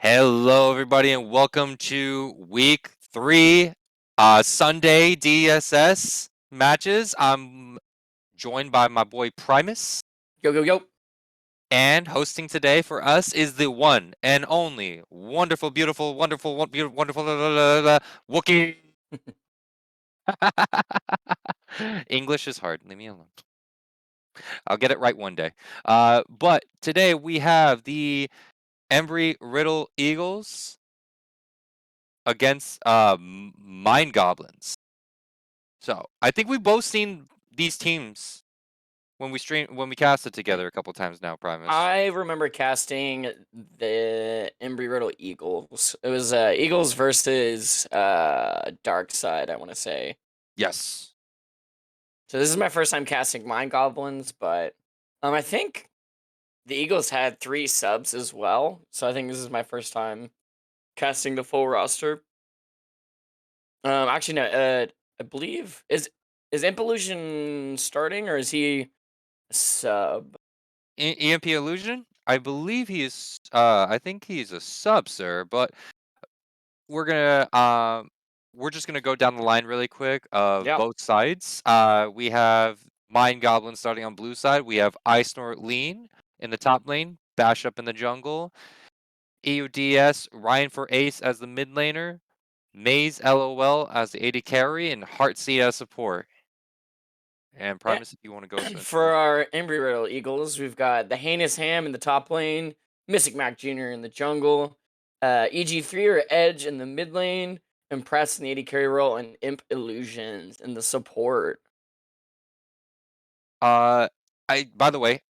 Hello, everybody, and welcome to week 3, Sunday DSS matches. I'm joined by my boy Primus, Yo, yo, yo. and hosting today for us is the one and only wonderful, beautiful, wonderful, beautiful, wonderful Wookie. English is hard. Leave me alone. I'll get it right one day. But today we have the Embry-Riddle Eagles against MindGoblins. So I think we've both seen these teams when we casted together a couple times now, Primus. I remember casting the Embry-Riddle Eagles. It was Eagles versus Dark Side, I want to say. Yes. So this is my first time casting MindGoblins, but I think the Eagles had 3 subs as well. So I think this is my first time casting the full roster. Actually, no. I believe is Impillusion starting or is he a sub? EMP Illusion? I believe he is I think he's a sub, sir, but we're just gonna go down the line really quick of Yeah. both sides. We have Mind Goblin starting on blue side. We have Ice Snort Lean in the top lane, Bash Up in the jungle, EUDS, Ryan for Ace as the mid laner, Maze LOL as the AD carry, and Heartseed as support. And Primus, if you want to go into For that. our Embry-Riddle Eagles, we've got the Heinous Ham in the top lane, Mystic Mac Jr. in the jungle, EG3 or Edge in the mid lane, and Press in the AD carry role, and Imp Illusions in the support. By the way,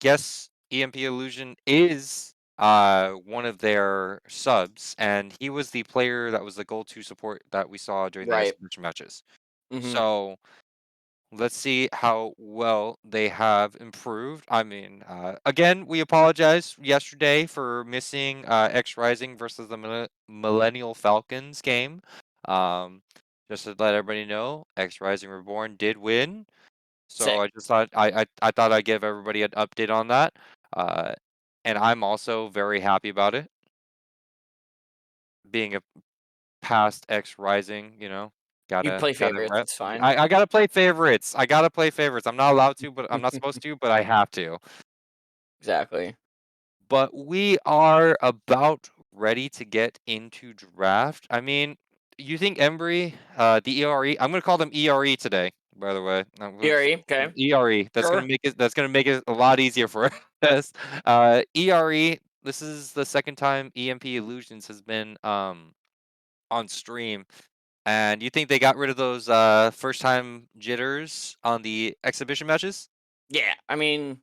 guess EMP Illusion is one of their subs, and he was the player that was the go-to support that we saw during the Right. exhibition matches. Mm-hmm. So let's see how well they have improved. I mean, again, we apologize yesterday for missing X Rising versus the Millennial Falcons game. Just to let everybody know, X Rising Reborn did win. So Sick. I just thought I thought I'd give everybody an update on that. Uh, and I'm also very happy about it. Being a past X Rising, You gotta play gotta favorites, rep. it's fine. I gotta play favorites. I gotta play favorites. I'm not allowed to, but I'm not supposed to, but I have to. Exactly. But we are about ready to get into draft. I mean, you think Embry, the ERE, I'm gonna call them ERE today, by the way. ERE, okay. ERE. That's Sure. gonna make it a lot easier for us. ERE, this is the second time EMP Illusions has been on stream. And you think they got rid of those first time jitters on the exhibition matches? Yeah, I mean,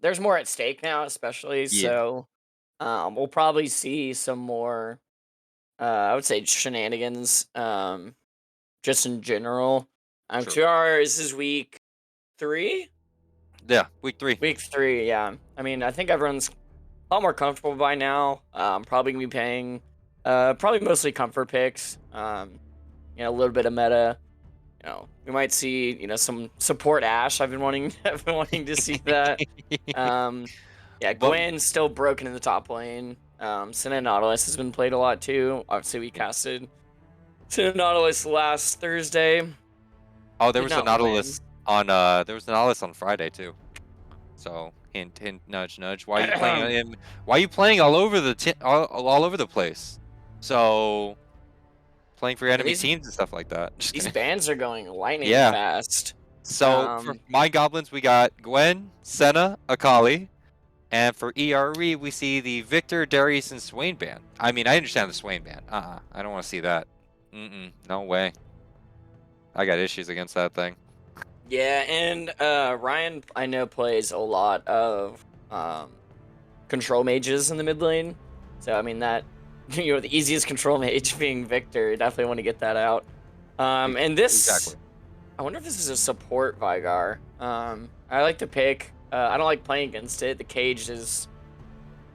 there's more at stake now, especially, Yeah. so we'll probably see some more, I would say, shenanigans. Just in general. Sure. This is week 3? Yeah, week 3. Week 3, yeah. I mean, I think everyone's a lot more comfortable by now. Probably gonna be paying, probably mostly comfort picks. A little bit of meta. We might see, some support Ash. I've been wanting to see that. Yeah, But Gwen's still broken in the top lane. Senna Nautilus has been played a lot too. Obviously, we casted Senna Nautilus last Thursday. oh, there Did was a not win. Nautilus on Friday too. So hint hint nudge nudge. Why are you playing him? Why are you playing all over all over the place? So playing for enemy these teams and stuff like that. Just these kidding. bans are going lightning Yeah. fast. So for my goblins, we got Gwen, Senna, Akali, and for ERE, we see the Victor, Darius, and Swain ban. I mean, I understand the Swain ban. I don't want to see that. No way. I got issues against that thing. Yeah, and Ryan I know plays a lot of control mages in the mid lane. So I mean that the easiest control mage being Victor, definitely want to get that out. And this Exactly. I wonder if this is a support Vigar. I like to pick I don't like playing against it. The cage is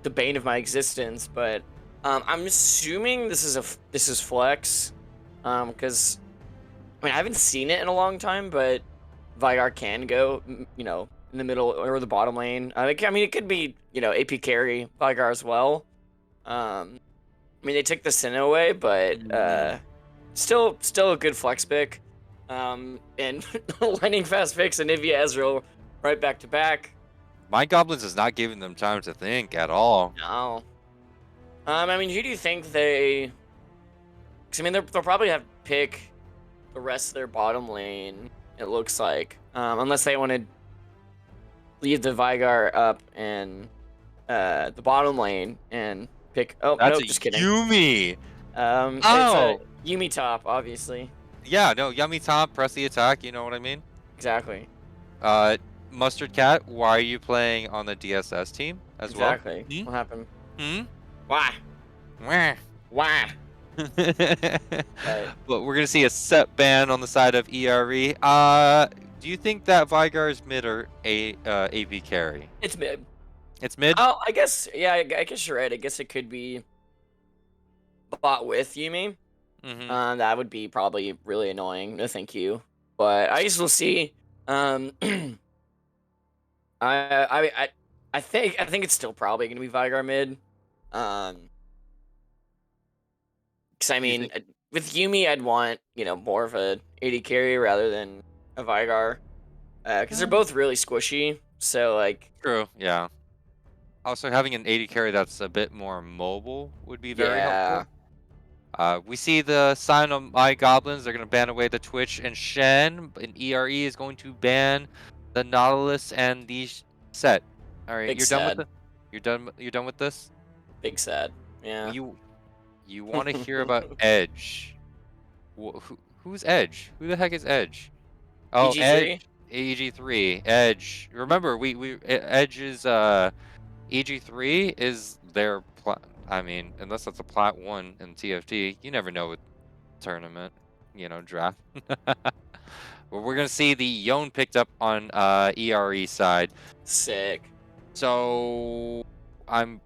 the bane of my existence, but I'm assuming this is flex. Because I mean I haven't seen it in a long time, but Vigar can go, in the middle or the bottom lane. I mean, it could be, AP carry Vigar as well. I mean, they took the Sinnoh away, but Mm. still a good flex pick. And lightning fast picks and Nivea Ezreal right back to back. MindGoblins is not giving them time to think at all. No. I mean, who do you think they? Because I mean, they'll probably have to pick the rest of their bottom lane. It looks like, unless they want to leave the Vigar up and the bottom lane and pick. Oh That's no, a just kidding. Yumi. It's a Oh, Yumi top, obviously. yeah, no, Yummy Top, press the attack, you know what I mean? Exactly. Uh, Mustard Cat, why are you playing on the DSS team as well? Exactly. Hmm? What happened? Hmm? Why? Wah. Why? But But we're gonna see a set ban on the side of ERE. Do you think that Vigar is mid or AP carry? it's mid. It's mid? Oh, I guess. Yeah, I guess you're right. I guess it could be bought with Yumi. Mm-hmm. That would be probably really annoying. No, thank you. But I guess we'll see. I I I I think it's still probably gonna be Vigar mid. Um, because I You mean, think? with Yumi, I'd want more of a AD carry rather than a Vigar. Because they're both really squishy. So like, True, yeah. Also, having an 80 carry that's a bit more mobile would be very yeah, helpful. We see the sign of My Goblins. They're going to ban away the Twitch and Shen, and ERE is going to ban the Nautilus and the set. All right, big you're done with sad, the. You're done. You're done with this. big sad. Yeah. You want to hear about Edge? Who's Edge? Who the heck is Edge? Oh, Edge. EG3. AEG3. Edge. Remember, Edge is EG3 is their plat. I mean, unless that's a plat one in TFT, you never know with tournament, draft. But we're gonna see the Yone picked up on ERE side. Sick. So I'm.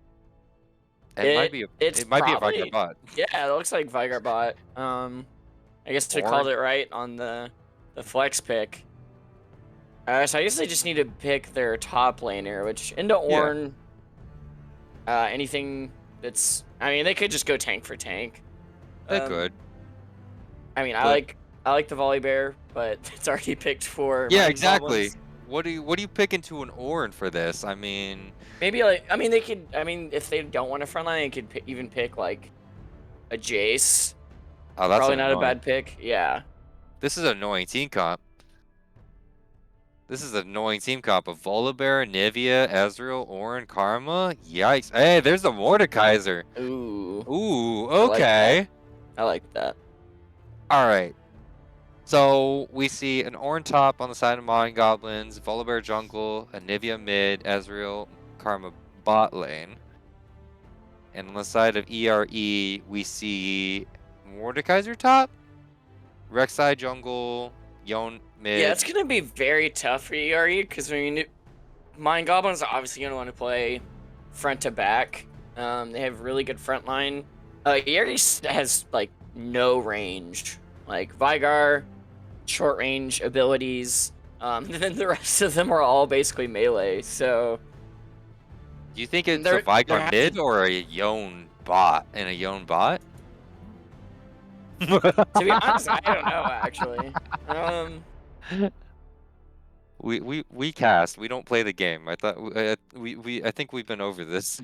It it's It might be a Vicar probably bot. yeah. It looks like Vigar bot. I guess we called Orn. it right on the flex pick. So I guess they just need to pick their top laner, which into Yeah, Orn. Anything that's I mean they could just go tank for tank. they're Um, good. I mean But I like the volley bear, but it's already picked for yeah, Mind exactly. Goblins. What do you pick into an Orn for this? I mean, Maybe like I mean they could I mean if they don't want a frontline, they could even pick like a Jace. oh, that's Probably an not a annoying. bad pick. Yeah. This is an annoying team comp. This is an annoying team comp of Volibear, Nivea, Ezreal, Ornn, Karma. Yikes. Hey, there's the Mordekaiser. Ooh, Ooh, I like that. okay. I like that. All right. So we see an Ornn top on the side of Mind Goblins, Volibear jungle, a Nivea mid, Ezreal, Karma bot lane. And on the side of ERE, we see Mordekaiser top, Rek'Sai jungle, Yone Yeah, mid. it's gonna be very tough for ERE because I mean, Mind Goblins are obviously gonna want to play front to back. They have really good front line. ERE has like no range. Like Vigar, short range abilities. And then the rest of them are all basically melee. So Do you think it's a they're Vigar having mid or a Yone bot and a Yone bot? to be honest, I don't know actually. We cast. We don't play the game. I thought I think we've been over this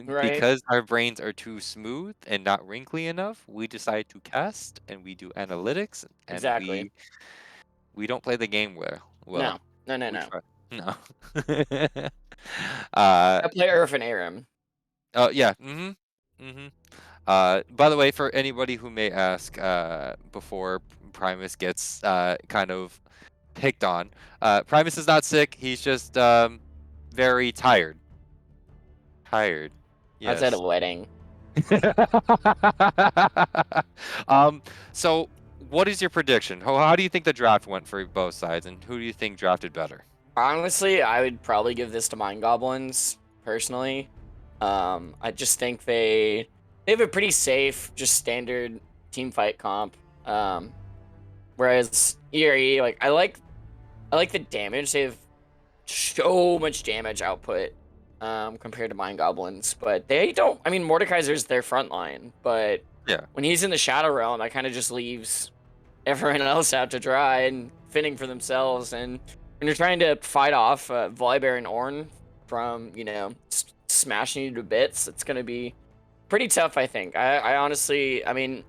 Right? because our brains are too smooth and not wrinkly enough. We decide to cast and we do analytics and Exactly. we don't play the game No, well. no, no, We no. try. No. uh I play Earth and Aram. oh yeah. Mhm. By the way, for anybody who may ask, before Primus gets kind of picked on, Primus is not sick. He's just very tired. Tired. I was at a Yes. wedding. um. So, what is your prediction? How do you think the draft went for both sides, and who do you think drafted better? Honestly, I would probably give this to Mind Goblins personally. I just think they have a pretty safe, just standard team fight comp. Whereas ERE, like I like the damage. They have so much damage output. compared to MindGoblins, but they don't. I mean, Mordekaiser's their front line, but Yeah. when he's in the Shadow Realm, that kind of just leaves everyone else out to dry and fending for themselves. And when you're trying to fight off Volibear and Ornn from, smashing you to bits, it's going to be pretty tough, I think. I honestly, I mean,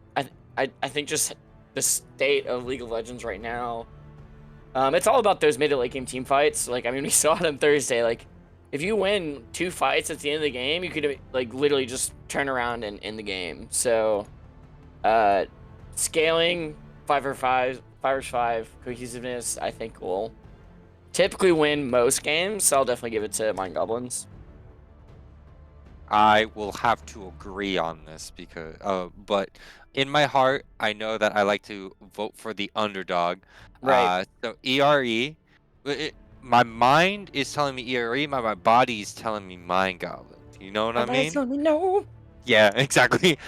I think just the state of League of Legends right now, it's all about those mid to late game team fights. Like, I mean, we saw it on Thursday. Like, if you win 2 fights at the end of the game, you could like literally just turn around and end the game. So, scaling 5v5 cohesiveness, I think will typically win most games. So I'll definitely give it to MindGoblins. I will have to agree on this because, but in my heart, I know that I like to vote for the underdog. Right. So ERE, my mind is telling me ERE, my body is telling me Mind Goblin. You know what I mean? Let me know. Yeah, exactly.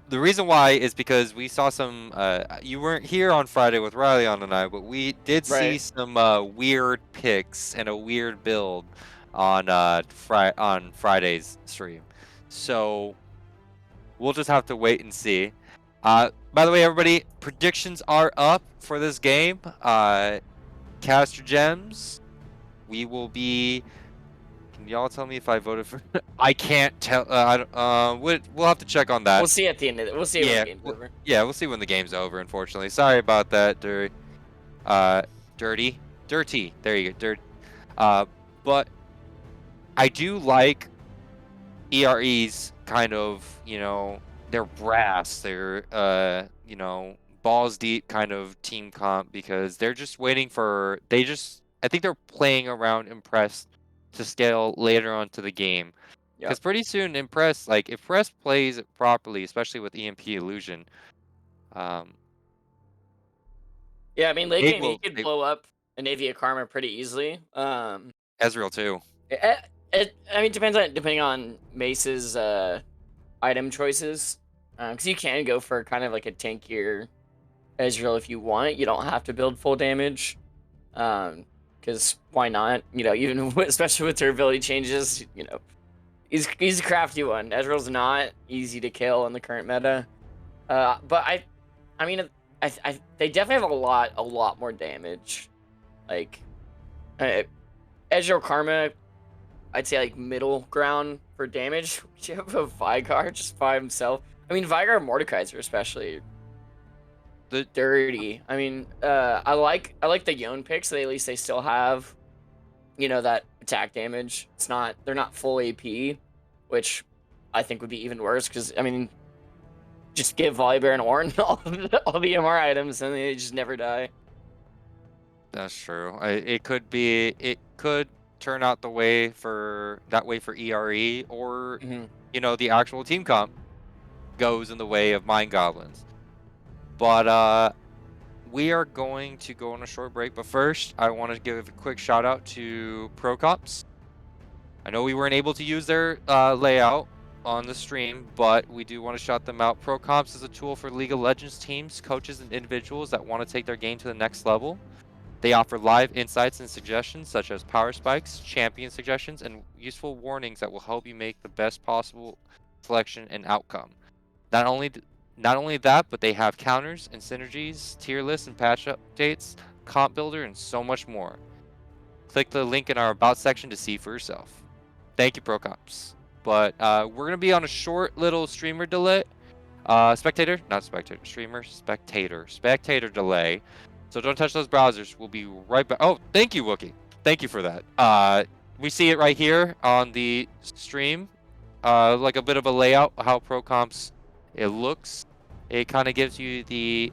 The reason why is because we saw some. You weren't here on Friday with Riley on and I, but we did see Right. some weird picks and a weird build on on Friday's stream. So we'll just have to wait and see. By the way, everybody, predictions are up for this game. Cast your gems. We will be. Can y'all tell me if I voted for? I can't tell. I don't, we'll have to check on that. We'll see at the end of it. We'll see when the game's over. Yeah, we'll see when the game's over. Unfortunately, sorry about that, Dirty. There you go, Dirt. But I do like ERE's kind of, their brass, their balls deep kind of team comp because they're just waiting for. I think they're playing around Impress to scale later on to the game. Because Yep. pretty soon, Impress, like, if Press plays it properly, especially with EMP Illusion, Yeah, I mean, late game, he could they blow up an Avia Karma pretty easily. Ezreal too. I mean, depending on Mace's item choices, because you can go for kind of like a tankier Ezreal if you want. You don't have to build full damage, because why not? Even especially with durability changes, he's a crafty one. Ezreal's not easy to kill in the current meta, but I mean, they definitely have a lot more damage. Like, Ezreal Karma, I'd say like middle ground for damage. You have a Veigar just by himself. I mean, Veigar and Mordekaiser especially. The dirty. I mean, I like the Yone picks. So at least they still have, that attack damage. They're not full AP, which I think would be even worse. Because I mean, just give Volibear and Ornn all the MR items, and they just never die. That's true. It could turn out that way for ERE, or the actual team comp goes in the way of MindGoblins. But we are going to go on a short break. But first, I want to give a quick shout out to ProCops. I know we weren't able to use their layout on the stream, but we do want to shout them out. ProCops is a tool for League of Legends teams, coaches, and individuals that want to take their game to the next level. They offer live insights and suggestions such as power spikes, champion suggestions, and useful warnings that will help you make the best possible selection and outcome. Not only that, but they have counters and synergies, tier lists and patch updates, comp builder, and so much more. Click the link in our About section to see for yourself. Thank you, ProCops. But we're going to be on a short little streamer delay. Spectator delay. So don't touch those browsers. We'll be right back. Oh, thank you, Wookie. Thank you for that. We see it right here on the stream. Like a bit of a layout, how ProCops it looks. It kind of gives you the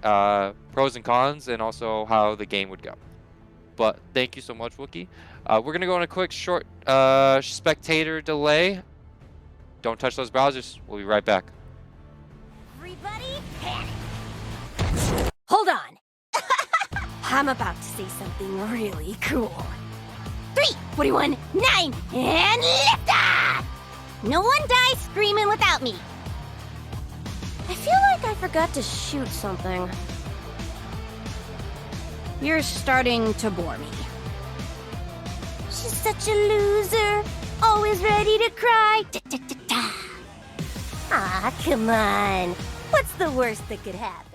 pros and cons and also how the game would go. But thank you so much, Wookie. We're going to go on a quick short spectator delay. Don't touch those browsers. We'll be right back. Everybody panic. Hold on. I'm about to say something really cool. 3, 41, 9, and lift off! No one dies screaming without me. I feel like I forgot to shoot something. You're starting to bore me. She's such a loser. Always Who's ready to cry? Aw, come on. What's the worst that could happen?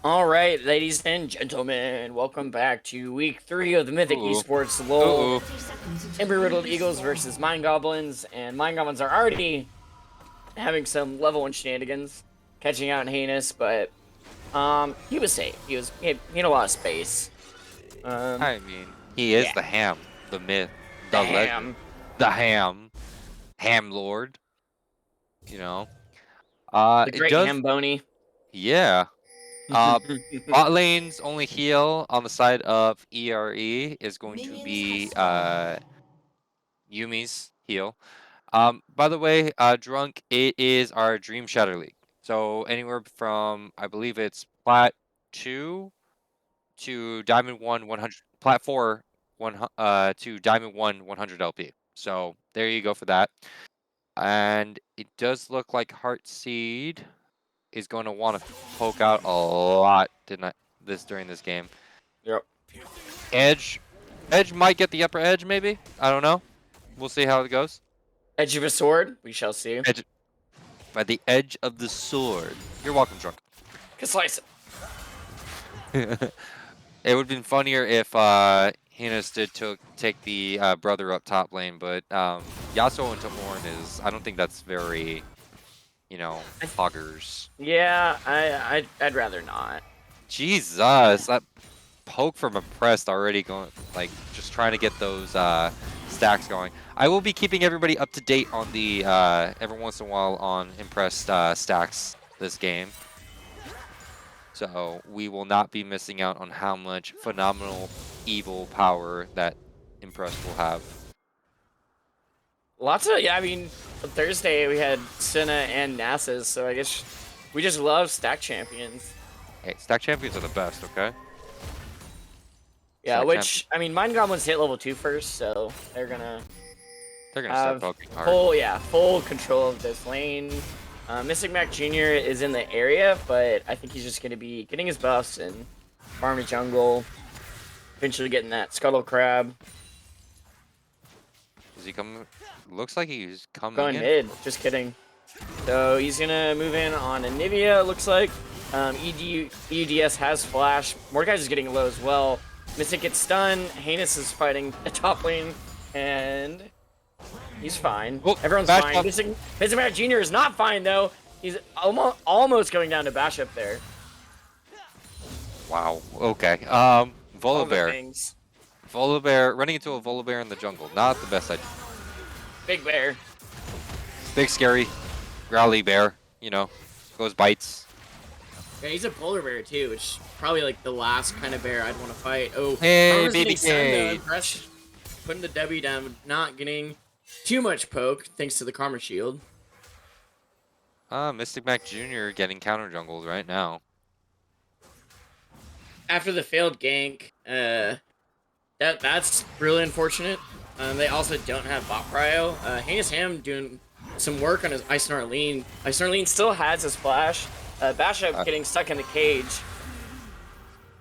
All right, ladies and gentlemen, welcome back to week 3 of the Mythic Ooh. Esports LOL. Ooh. Embry-Riddle Eagles versus MindGoblins, and MindGoblins are already having some level 1 shenanigans, catching out in Heinous, but he was safe. He had a lot of space. I mean, he is yeah. the ham, the myth, The the legend, ham. the ham lord. You know, The it great does. Hamboni. Yeah. Bot lane's only heal on the side of ERE is going to be Yumi's heal. By the way, Drunk, it is our Dreamshatter League. So anywhere from, I believe it's Plat 2 to Diamond 1 100, Plat 4 to Diamond 1 100 LP. So there you go for that. And it does look like Heartseed is going to want to poke out a lot during this game. Yep. Edge might get the upper edge, maybe. I don't know. We'll see how it goes. Edge of a sword. We shall see. Edge by the edge of the sword. You're welcome, Drunk. Can slice it. It would have been funnier if Heinous did take the brother up top lane, but Yasuo into Horn is, I don't think that's very, you know, poggers. Yeah, I'd rather not. Jesus, that poke from Impressed already going, like, just trying to get those stacks going. I will be keeping everybody up to date on the, every once in a while on Impressed stacks this game. So we will not be missing out on how much phenomenal evil power that Impressed will have. Lots of, yeah, I mean, on Thursday we had Senna and Nasus, so I guess we just love stack champions. Hey, stack champions are the best, okay? Yeah, Stack which, I mean, MindGoblins hit level 2 first, so they're gonna start have poking hard. full control of this lane. Mythic Mac Jr. is in the area, but I think he's just gonna be getting his buffs and farming jungle, eventually getting that Scuttle Crab. Is he coming? Looks like he's coming Going in. mid, just kidding. So he's gonna move in on Anivia, it looks like. EUDS has flash. Mordekaiser is getting low as well. Mystic gets stunned. Heinous is fighting a top lane, and he's fine. Oh, Everyone's bash fine. up. Mystic Mac Jr. is not fine though. He's almost going down to bash up there. Wow. Okay. All the Volibear. things. Volibear running into a Volibear in the jungle. Not the best idea. Big bear. Big scary, growly bear. You know, goes bites. Yeah, he's a polar bear too, which is probably like the last kind of bear I'd want to fight. Oh, Hey, Farmer's baby getting stunned, though. Cage. Impress putting the W down, not getting too much poke thanks to the Karma Shield. Mystic Mac Jr. getting counter jungles right now. After the failed gank, that's really unfortunate. They also don't have bot prio. Heinous Ham doing some work on his Ice Narlene. Ice Narlene still has his flash. Bash Up getting stuck in the cage.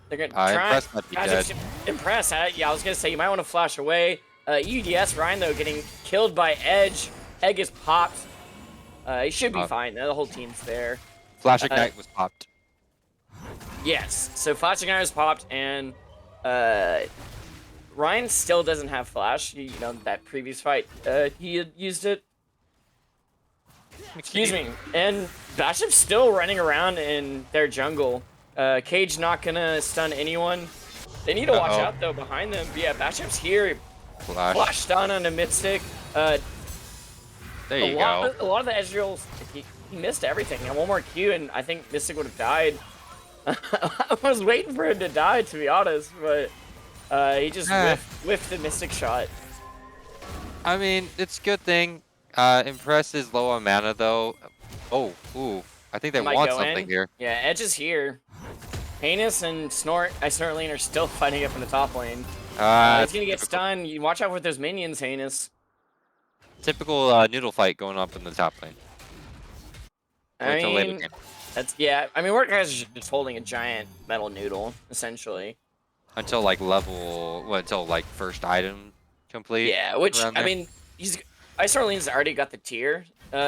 They're gonna try. Impress might be dead. Impress, yeah, I was gonna say you might want to flash away. EUDS Ryan though getting killed by Edge. Egg is popped. He should be fine. The whole team's there. Flash Ignite was popped. Yes. So Flash Ignite was popped, and Ryan still doesn't have Flash. You know, that previous fight, he had used it. Excuse me. And Bashop's still running around in their jungle. Cage not gonna stun anyone. They need to watch out, though, behind them. But yeah, Bashop's here. Flash stun on a Mystic. There you go. A lot of the Ezreals, he missed everything. And one more Q, and I think Mystic would have died. I was waiting for him to die, to be honest, but he just whiffed the Mystic shot. I mean, it's a good thing. Impress is low on mana, though. Oh, ooh. I think they want something here. Yeah, Edge is here. Heinous and Ice Snortling are still fighting up in the top lane. He's gonna get stunned. You watch out with those minions, Heinous. Typical noodle fight going up in the top lane. I mean, Mordekaiser's just holding a giant metal noodle, essentially. Until like until like first item complete. Yeah, which I mean, Ice Orleans already got the tier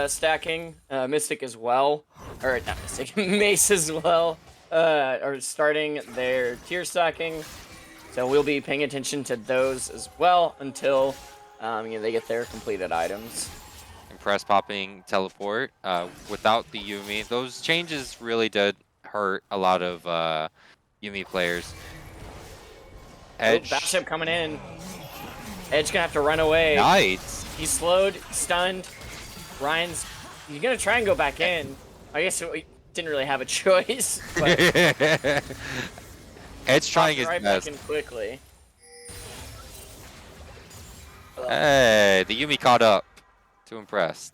stacking. Mystic as well, or not Mystic, Mace as well, are starting their tier stacking. So we'll be paying attention to those as well until they get their completed items. Impress popping teleport without the Yuumi. Those changes really did hurt a lot of Yuumi players. Edge. Bashop coming in. Edge gonna have to run away. Nice. He's slowed, stunned. He's gonna try and go back in. I guess he didn't really have a choice. But Edge trying his right best. Back in quickly. Hey, the Yuumi caught up to Impress.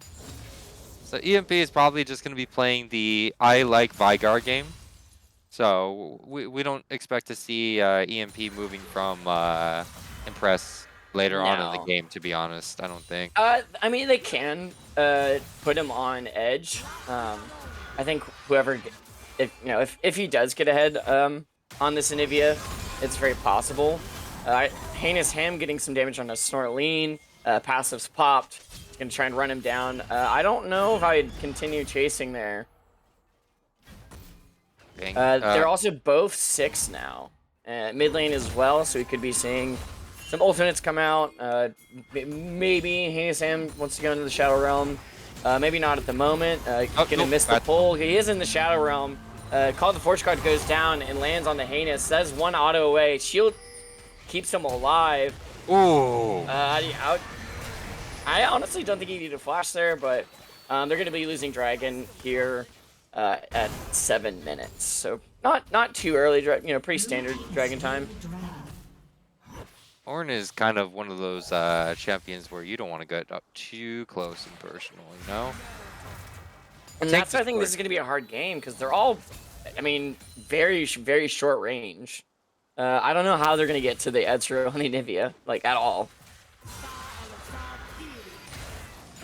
So EMP is probably just going to be playing the I like Vygar game. So we don't expect to see EMP moving from Impress later on in the No. game, to be honest. I don't think. I mean, they can put him on edge. I think whoever, if he does get ahead on this Anivia, it's very possible. Heinous Ham getting some damage on a Snortleen. Passive's popped. He's gonna try and run him down. I don't know if I'd continue chasing there. They're also both 6 now. Mid lane as well, so we could be seeing some ultimates come out. Maybe Heinous Ham wants to go into the Shadow Realm. Maybe not at the moment. Gonna miss the pull. He is in the Shadow Realm. Call of the Forge card goes down and lands on the Heinous. That's 1 auto away. Shield keeps him alive. Ooh. I honestly don't think he needed a flash there, but they're going to be losing Dragon here at 7 minutes. So not too early, pretty standard Dragon time. Ornn is kind of one of those champions where you don't want to get up too close and personal, you know? And that's why I think this is going to be a hard game, because they're all, I mean, very, very short range. I don't know how they're going to get to the Ezreal on the Anivia, like, at all.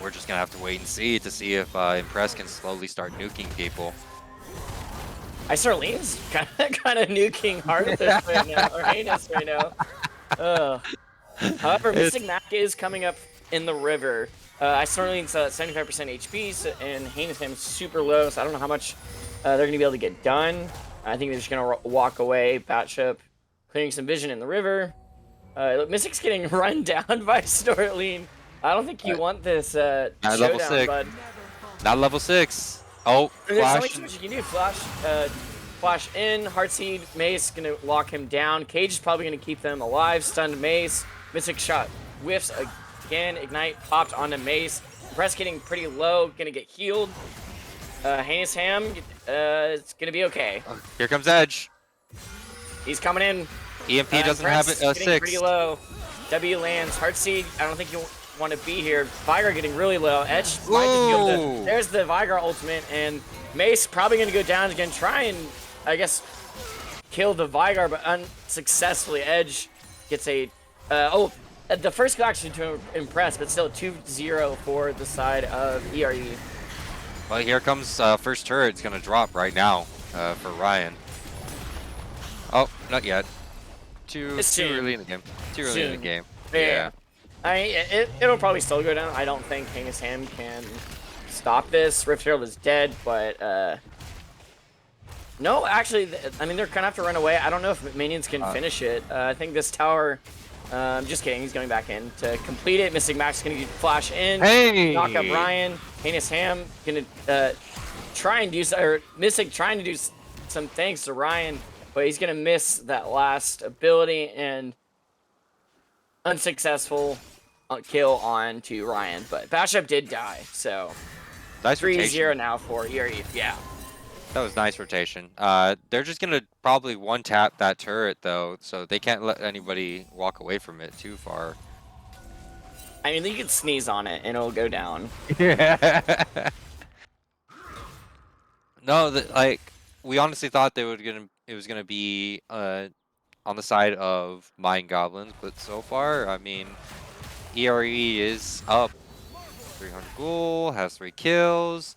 We're just going to have to wait and see if Impress can slowly start nuking people. Snortleen's kind of nuking Heartless right now, or Heinous right now. However, Mystic Mac is coming up in the river. Snortleen's 75% HP, so, and Heinous Ham's super low, so I don't know how much they're going to be able to get done. I think they're just going to walk away. Batship clearing some vision in the river. Mystic's getting run down by Snortleen. I don't think you want this Not showdown, level 6. bud. Not level 6. Oh, There's flash. only so much you can do. Flash in. Heartseed. Mace going to lock him down. Cage is probably going to keep them alive. Stunned Mace. Mystic shot whiffs again. Ignite popped onto Mace. Press getting pretty low. Going to get healed. Heinous Ham, it's going to be okay. Here comes Edge. He's coming in. EMP doesn't have it. Getting 6. pretty low. W lands. Heartseed, I don't think you'll want to be here. Vygar getting really low. Edge might just be able to. There's the Vygar ultimate, and Mace probably going to go down again. Try and, I guess, kill the Vygar, but unsuccessfully. Edge gets a. The first kill actually to Impress, but still 2-0 for the side of ERE. Well, here comes first turret. It's going to drop right now for Ryan. Oh, not yet. Too early in the game. Too early in the game. Yeah. It'll probably still go down. I don't think Heinous Ham can stop this. Rift Herald is dead, but no, actually, I mean, they're gonna have to run away. I don't know if minions can finish it. I think this tower. Just kidding. He's going back in to complete it. Mystic Max is gonna flash in, knock up Ryan. Heinous Ham gonna try and do, or Mystic trying to do some things to Ryan, but he's gonna miss that last ability and unsuccessful kill on to Ryan. But Batship did die, so nice 3-0 now for ERE. Yeah. That was nice rotation. They're just gonna probably one-tap that turret though, so they can't let anybody walk away from it too far. I mean, you could sneeze on it and it'll go down. No, like we honestly thought it was gonna be on the side of MindGoblins, but so far, I mean, ERE is up. 300 ghoul, has 3 kills.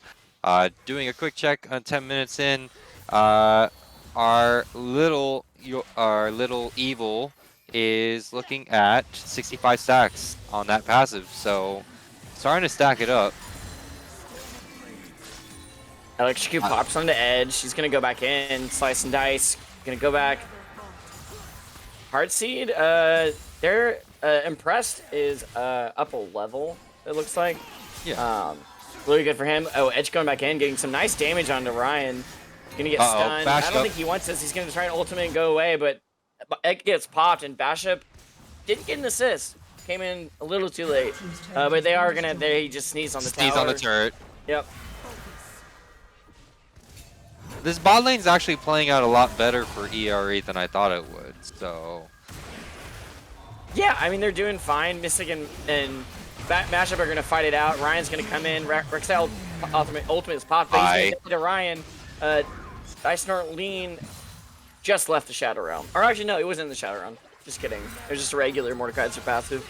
Doing a quick check on 10 minutes in, our little evil is looking at 65 stacks on that passive, so starting to stack it up. Electrocute pops on the edge. He's gonna go back in, slice and dice. Gonna go back. Heartseed, they're Impressed is up a level, it looks like. Yeah. Really good for him. Oh, Edge going back in, getting some nice damage onto Ryan. Gonna get stunned. I don't think he wants this. He's gonna try an ultimate and go away, but it gets popped, and Batship didn't get an assist. Came in a little too late. But they are gonna, they just sneeze on the tower. Sneeze on the turret. Yep. This bot lane's actually playing out a lot better for ERE than I thought it would, so. Yeah, I mean, they're doing fine. Mystic and Mashup are going to fight it out. Ryan's going to come in. Rexel ultimate is popped, but he's gonna get to Ryan. Ice Snort Lean just left the Shadow Realm. Or actually, no, it wasn't in the Shadow Realm. Just kidding. It was just a regular Mordekaiser passive.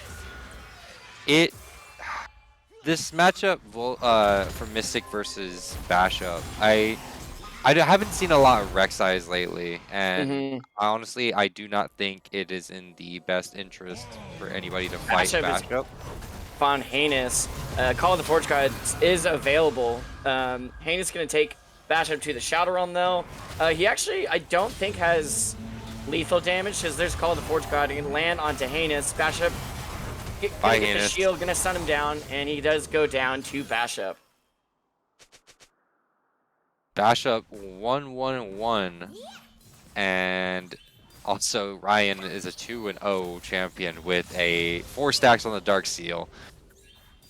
This matchup for Mystic versus Bashup, I haven't seen a lot of Rek'Sais lately, and honestly, I do not think it is in the best interest for anybody to fight Bashup. Found Heinous. Call of the Forge Gods is available. Heinous gonna take Bashup to the Shadow Realm though. He actually, I don't think has lethal damage because there's Call of the Forge God. He can land onto Heinous. Bashup gonna get the shield, gonna stun him down, and he does go down to Bashup. Bashup 1-1-1, and also Ryan is a 2-0 champion with a 4 stacks on the Dark Seal.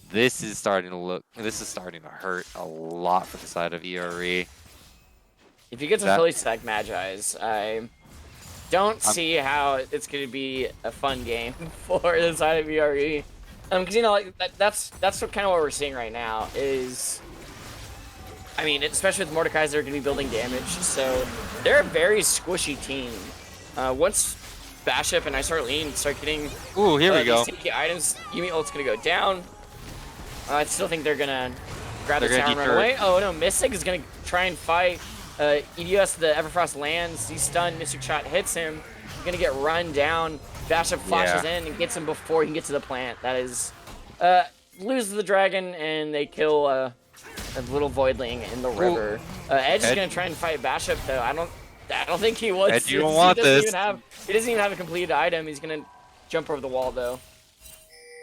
This is starting to hurt a lot for the side of ERE. If you get some fully stacked Magi's, I don't see how it's going to be a fun game for the side of ERE. Because, you know, like, that's kind of what we're seeing right now is, I mean, especially with Mordekaiser, they're going to be building damage. So they're a very squishy team. Once Bashup and Lean start getting here we go. sticky items, Yuumi ult's going to go down. I still think they're going to grab the tower and run away. Oh, no, Mystic is going to try and fight. EDS, the Everfrost lands, he's stunned, Mystic Shot hits him. He's gonna get run down. Bashup flashes in and gets him before he can get to the plant. That is, loses the dragon, and they kill a little voidling in the river. Edge is gonna try and fight Bashup though. I don't think he wants. Edge, you don't want this. He doesn't even have a completed item. He's gonna jump over the wall though.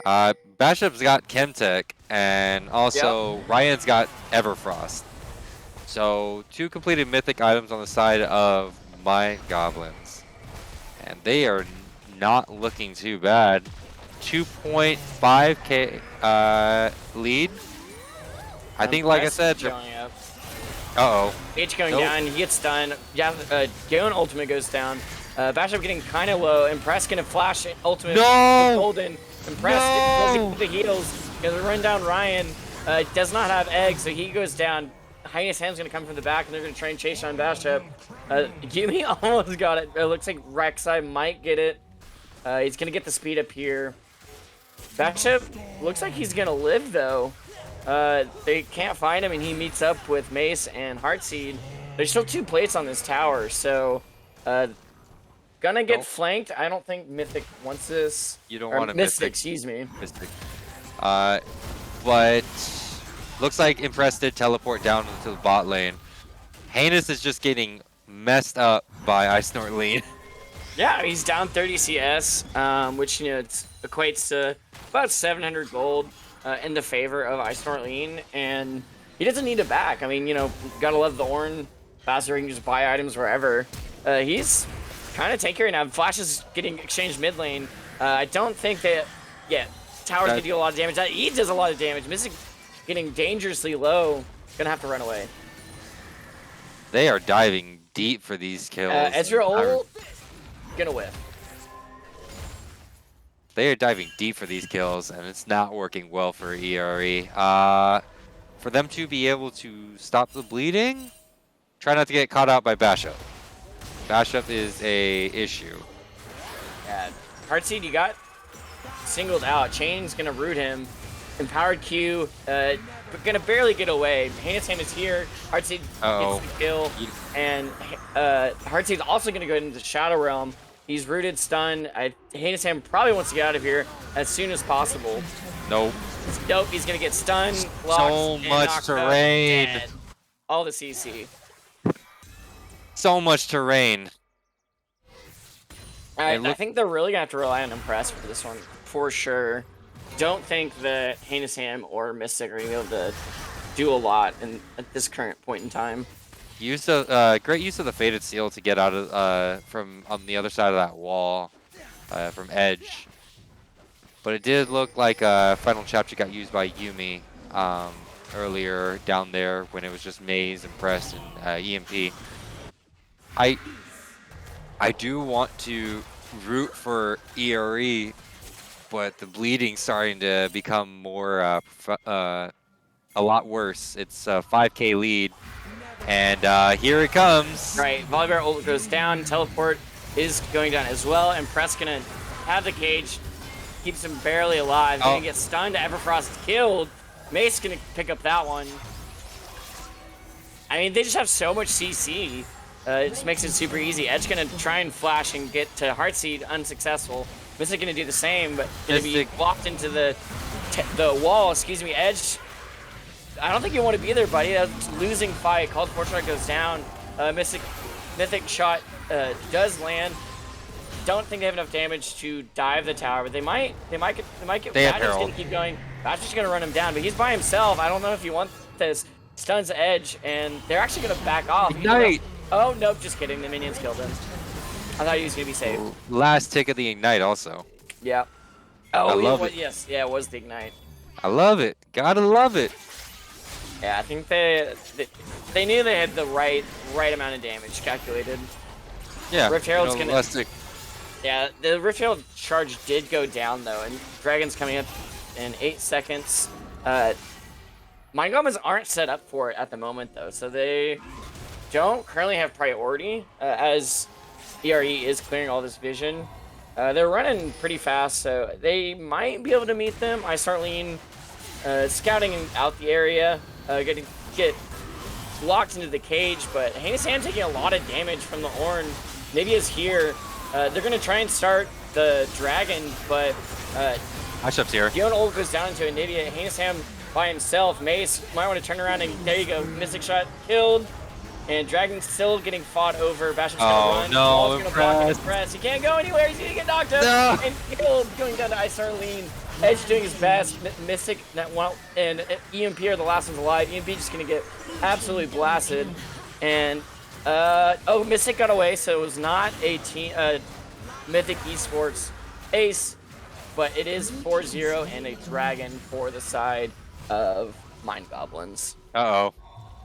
Bashup's got Chemtech, and also Ryan's got Everfrost. So 2 completed mythic items on the side of MindGoblins, and they are not looking too bad. 2.5k lead. I think, like I said. H going down. He gets stunned. Galen ultimate goes down. Bashup getting kind of low. Impress gonna flash it. Ultimate. Golden. Impress doesn't get the heals. Gonna run down Ryan. Does not have eggs, so he goes down. Heinous Hand's gonna come from the back, and they're gonna try and chase on Bashup. Yuumi almost got it. It looks like Rek'Sai might get it. He's gonna get the speed up here. Bashup looks like he's gonna live though. They can't find him, and he meets up with Mace and Heartseed. There's still 2 plates on this tower, so gonna get flanked. I don't think Mythic wants this. You don't want a Mystic, excuse me. Mystic. But looks like Impress did teleport down into the bot lane. Heinous is just getting messed up by Ice Snort Lean. Yeah, he's down 30 CS, which, you know, it equates to about 700 gold in the favor of Ice Snort Lean, and he doesn't need it back. I mean, you know, gotta love the Ornn. Faster, he can just buy items wherever. He's kind of tanky right now. Flash is getting exchanged mid lane. I don't think that, Towers can deal a lot of damage. He does a lot of damage. Mystic getting dangerously low, gonna have to run away. They are diving deep for these kills. Ezreal ult, gonna whiff. They are diving deep for these kills, and it's not working well for ERE. For them to be able to stop the bleeding, try not to get caught out by Bashup. Bashup is a issue. Yeah, Heartseed, you got singled out. Chain's gonna root him. Empowered Q, gonna barely get away. Heinous Hand is here. Heartseed gets the kill, and Heartseed's also gonna go into the Shadow Realm. He's rooted, stunned. Heinous Hand probably wants to get out of here as soon as possible. Nope. He's gonna get stunned, locked, so much terrain. Dead. All the CC. So much terrain. I think they're really gonna have to rely on Impress for this one, for sure. Don't think that Heinous Ham or Mystic are gonna be able to do a lot at this current point in time. Great use of the Fated Seal to get out of from on the other side of that wall from Edge. But it did look like Final Chapter got used by Yuumi earlier down there when it was just Maze, Impress, and EMP. I do want to root for ERE, but the bleeding's starting to become more a lot worse. It's a 5K lead, and here it comes. Right, Volibear ult goes down, teleport is going down as well, and Press gonna have the cage, keeps him barely alive. Gonna get stunned, Everfrost killed. Mace gonna pick up that one. I mean, they just have so much CC. It just makes it super easy. Edge gonna try and flash and get to Heartseed, unsuccessful. Mystic gonna do the same, but gonna be blocked into the wall. Excuse me, Edge. I don't think you want to be there, buddy. That's a losing fight. Called Fortune goes down. Mythic shot does land. Don't think they have enough damage to dive the tower, but they might get. Badger's gonna keep going. Badger's gonna run him down, but he's by himself. I don't know if you want this. Stuns Edge, and they're actually gonna back off. Ignite. Oh nope, just kidding. The minions killed him. I thought he was gonna be safe. Last tick of the ignite, also. Yeah. Oh, I love it. Yes, yeah, it was the ignite. I love it. Gotta love it. Yeah, I think they knew they had the right amount of damage calculated. Yeah. Rift Herald's gonna. Tick. Yeah, the Rift Herald charge did go down though, and Dragon's coming up in 8 seconds. MindGoblins aren't set up for it at the moment though, so they don't currently have priority as ERE is clearing all this vision. They're running pretty fast, so they might be able to meet them. Icearline scouting out the area, get locked into the cage, but Heinous Hand taking a lot of damage from the Ornn. Maybe is here. They're gonna try and start the dragon, but Matchup's here. Dion ult goes down into Anivia. Heinous Hand by himself. Mace might want to turn around, and there you go. Mystic shot killed. And Dragon's still getting fought over. Bashim's gonna run. No, gonna block and press. He can't go anywhere. He's gonna get knocked out. No. And killed, going down to Icearline. Edge doing his best. Mystic and EMP are the last ones alive. EMP just gonna get absolutely blasted. And oh, Mystic got away, so it was not a team Mythic Esports ace, but it is 4-0 and a dragon for the side of MindGoblins. Uh-oh.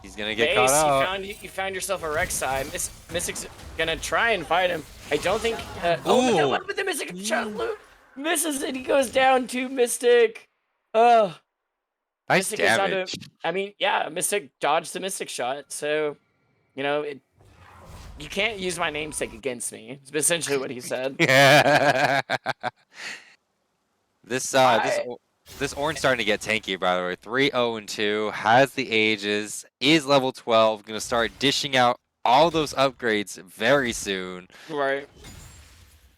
He's gonna get caught out. You found yourself a Rek'Sai. Mystic's gonna try and fight him. I don't think. But the Mystic shot misses and he goes down to Mystic. Nice Mystic is down damage. I mean, yeah, Mystic dodged the Mystic shot, so you know you can't use my namesake against me. It's essentially what he said. Yeah. This Ornn's starting to get tanky, by the way. 3-0-2, has the ages, is level 12, gonna start dishing out all those upgrades very soon. Right.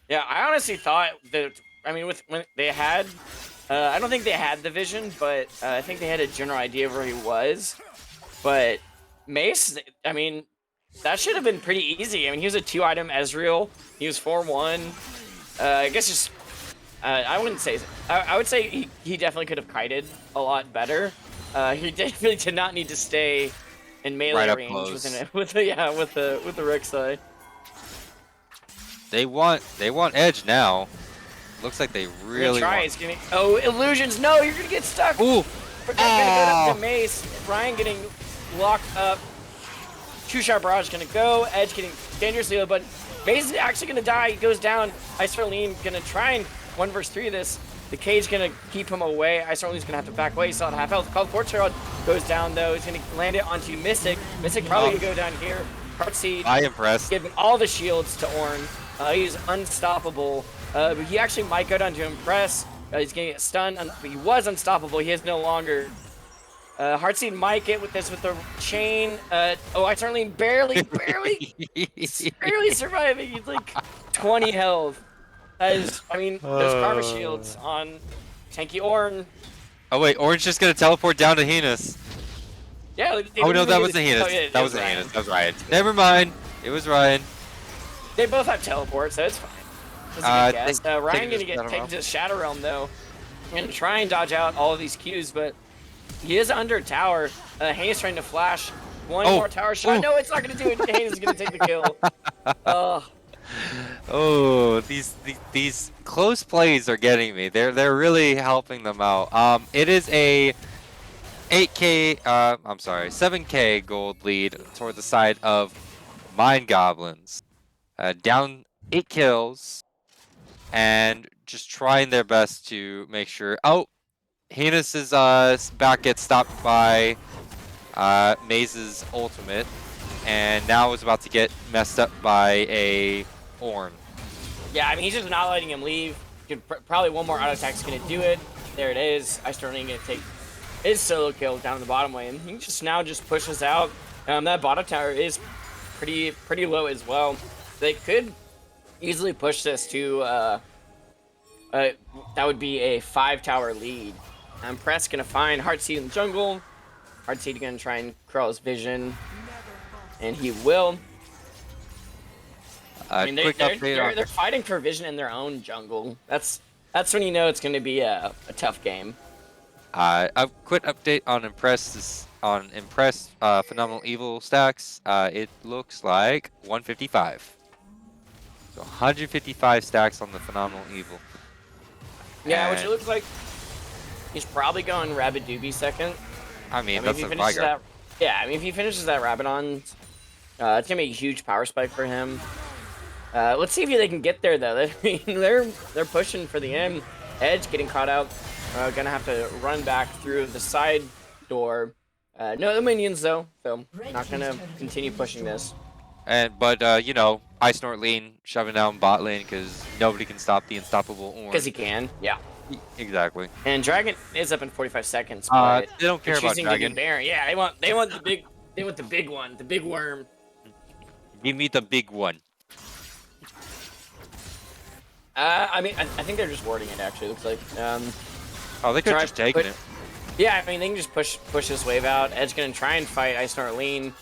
Yeah, I honestly thought that. I mean, when they had, I don't think they had the vision, but I think they had a general idea of where he was. But Mace, I mean, that should have been pretty easy. I mean, he was a 2-item Ezreal. He was 4-1. I guess just. I wouldn't say. I would say he definitely could have kited a lot better. He definitely did not need to stay in melee range with the Rek'Sai. They want edge now. Looks like they really want. Oh, illusions! No, you're gonna get stuck. Ooh. Gonna go to Mace. Ryan getting locked up. Two-shot barrage gonna go. Edge getting dangerously low, but Mace is actually gonna die. He goes down. Icearline gonna try and 1v3 this. The cage gonna keep him away. Icearline's gonna have to back away. He's still at half health. Called Fortune goes down though. He's gonna land it onto Mystic. Mystic probably gonna go down here. Heartseed. I impressed. Giving all the shields to Ornn. He's unstoppable. But he actually might go down to Impress. He's gonna get stunned. But he was unstoppable. He is no longer. Heartseed might get with this with the chain. Icearline barely surviving. He's like 20 health. As I mean, there's Karma Shields on tanky Ornn. Oh wait, Ornn's just gonna teleport down to Heinous. Yeah. Oh no, that wasn't Heinous. That wasn't Heinous. That was Ryan. Never mind. It was Ryan. They both have teleport, so it's fine. Ryan gonna get taken to the Shadow Realm though, and try and dodge out all of these Qs, but he is under tower. Heinous trying to flash one more tower shot. No, it's not gonna do it. Heinous is gonna take the kill. Oh, these close plays are getting me. They're really helping them out. It is a 7K gold lead toward the side of MindGoblins. Down 8 kills and just trying their best to make sure. Oh, Heinous' back gets stopped by Maze's ultimate, and now is about to get messed up by a Ornn. Yeah, I mean, he's just not letting him leave. Probably one more auto attack's gonna do it. There it is. Ice Tornado gonna take his solo kill down in the bottom lane. He just pushes out. That bottom tower is pretty low as well. They could easily push this to that would be a 5-tower lead. Press gonna find Heartseed in the jungle. Heartseed gonna try and crawl his vision, and he will. I mean, they're fighting for vision in their own jungle. That's when you know it's gonna be a tough game. A quick update on Impress Phenomenal Evil stacks. It looks like 155. So 155 stacks on the Phenomenal Evil. Yeah, which it looks like he's probably going Rabidubi second. I mean that's a Vigar. If he finishes that Rabadon, it's gonna be a huge power spike for him. Let's see if they can get there though. They're pushing for the end. Edge getting caught out. Gonna have to run back through the side door. No minions though, so not gonna continue pushing this. But you know, Ice Snort lane shoving down bot lane because nobody can stop the unstoppable Ornn. Because he can, yeah. Exactly. And Dragon is up in 45 seconds. But they don't care about Dragon. Yeah, they want the big one, the big worm. Give me the big one. I mean, I think they're just warding it. Actually, looks like. Oh, they could have just taken it. Yeah, I mean, they can just push this wave out. Edge gonna try and fight Ice Snort lean.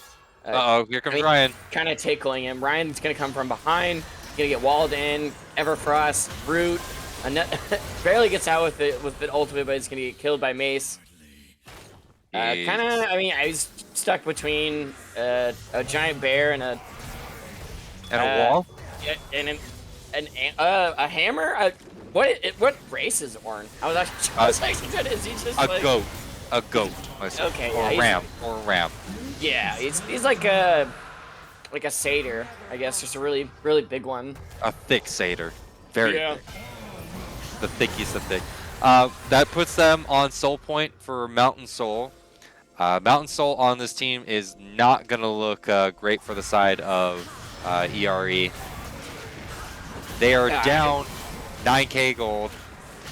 Here comes Ryan. Kind of tickling him. Ryan's gonna come from behind. Gonna get walled in. Everfrost, Brute, barely gets out with the ultimate, but he's gonna get killed by Mace. Kind of. I mean, I was stuck between a giant bear and a wall. And a hammer. What race is Ornn? I was actually trying to. Is he just a goat? A goat. Okay. Or yeah, a ram. Yeah, he's like a satyr, I guess, just a really big one. A thick satyr, very thick. The thickiest of thick. That puts them on soul point for Mountain Soul. Mountain Soul on this team is not gonna look great for the side of ERE. They are down 9k gold.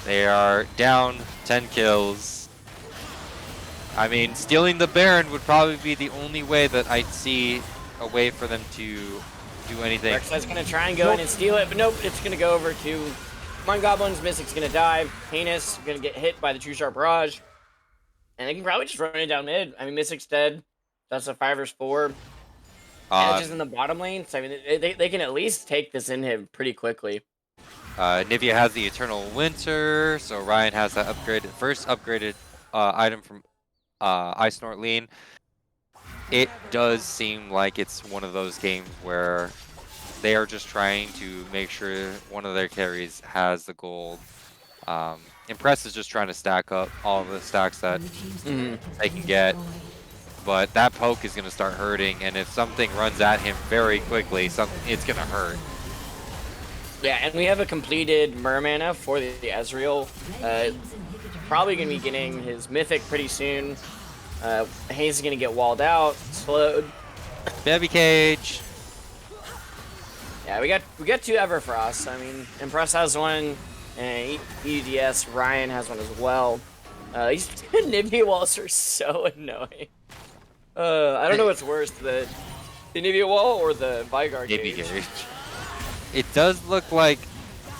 They are down 10 kills. I mean, stealing the Baron would probably be the only way that I'd see a way for them to do anything. Rek'Sai's gonna try and go in and steal it, but nope, it's gonna go over to MindGoblins. Mystic's gonna dive. Heinous gonna get hit by the True Sharp Barrage. And they can probably just run it down mid. I mean, Mystic's dead. That's a 5 vs 4. Edge is in the bottom lane, so I mean, they can at least take this inhib pretty quickly. Nivea has the Eternal Winter, so Ryan has that first upgraded item from Ice Snort Lean. It does seem like it's one of those games where they are just trying to make sure one of their carries has the gold. Impress is just trying to stack up all the stacks that they can get. But that poke is going to start hurting, and if something runs at him very quickly, it's going to hurt. Yeah, and we have a completed Mermana for the Ezreal. Probably going to be getting his Mythic pretty soon. Hayes is going to get walled out, slowed. Baby Cage. Yeah, we got 2 Everfrost. I mean, Impress has one, and EUDS Ryan has one as well. These Nivea walls are so annoying. I don't know what's worse, the Nivea wall or the Vigar cage. It does look like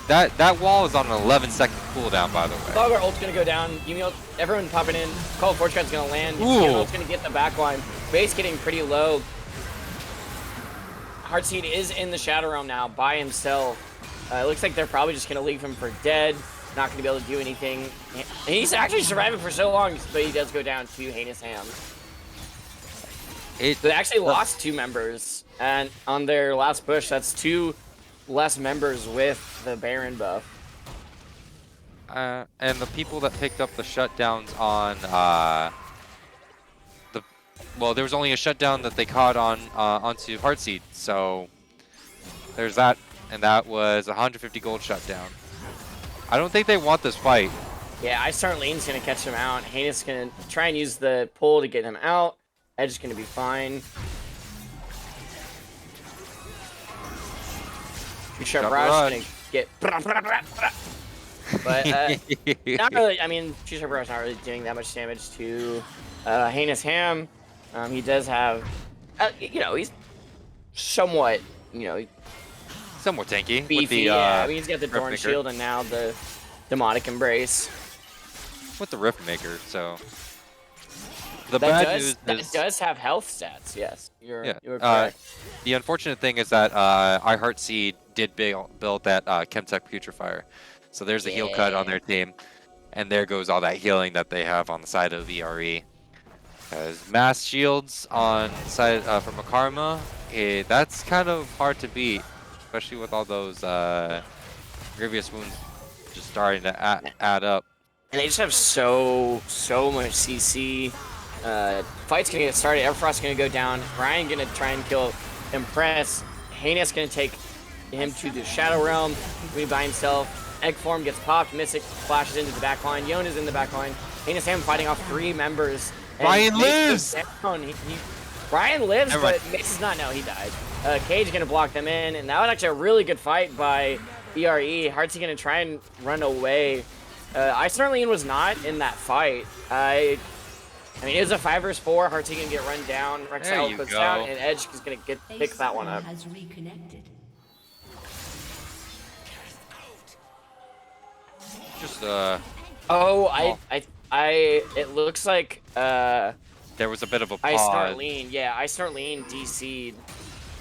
that wall is on an 11-second cooldown, by the way. Vigar ult's gonna go down. Everyone popping in. Call of Fortune Card's gonna land. Ult's gonna get the backline. Base getting pretty low. Heartseed is in the Shadow Realm now by himself. It looks like they're probably just gonna leave him for dead. Not gonna be able to do anything. And he's actually surviving for so long, but he does go down to Heinous Ham. They actually lost 2 members, and on their last push, that's 2 less members with the Baron buff. And the people that picked up the shutdowns on there was only a shutdown that they caught on onto Heartseed, so there's that, and that was 150 gold shutdown. I don't think they want this fight. Yeah, I start lane's gonna catch him out. Heinous gonna try and use the pull to get him out. Edge is gonna be fine. Two Sharp Sharp Rush gonna rush. get. But not really. I mean, Two Sharp Rush not really doing that much damage to Heinous Ham. He does have, he's somewhat, Somewhat tanky with beefy. the Yeah, I mean, he's got the Rift Dorn Maker. Shield and now the Demonic Embrace. With the Rift Maker, so the That bad does news that is does have health stats. Yes, yeah. you're correct. The unfortunate thing is that I Heart Seed did build that Chemtech Putrefier, so there's a heal cut on Yeah. their team, and there goes all that healing that they have on the side of VRE. Because mass shields on side from a Karma, that's kind of hard to beat, especially with all those grievous wounds just starting to add up. And they just have so much CC. Fight's gonna get started. Everfrost's gonna go down. Ryan gonna try and kill Impress. Heinous gonna take him to the Shadow Realm. Be by himself. Egg form gets popped. Mystic flashes into the back line. Yona's in the back line. Heinous Ham fighting off 3 members. And Ryan Mace lives! goes down. Ryan lives, Never mind. but Mace is not. No, he died. Cage gonna block them in, and that was actually a really good fight by BRE. Heartsy gonna try and run away. Ice Arlene was not in that fight. I mean, it was a 5 vs 4. Heartsy gonna get run down. There Rexel you puts go. down, and Edge is gonna pick that one up. Has reconnected. Just Oh, it looks like there was a bit of a Ice pause. Arlene. Yeah, Ice Arlene DC'd.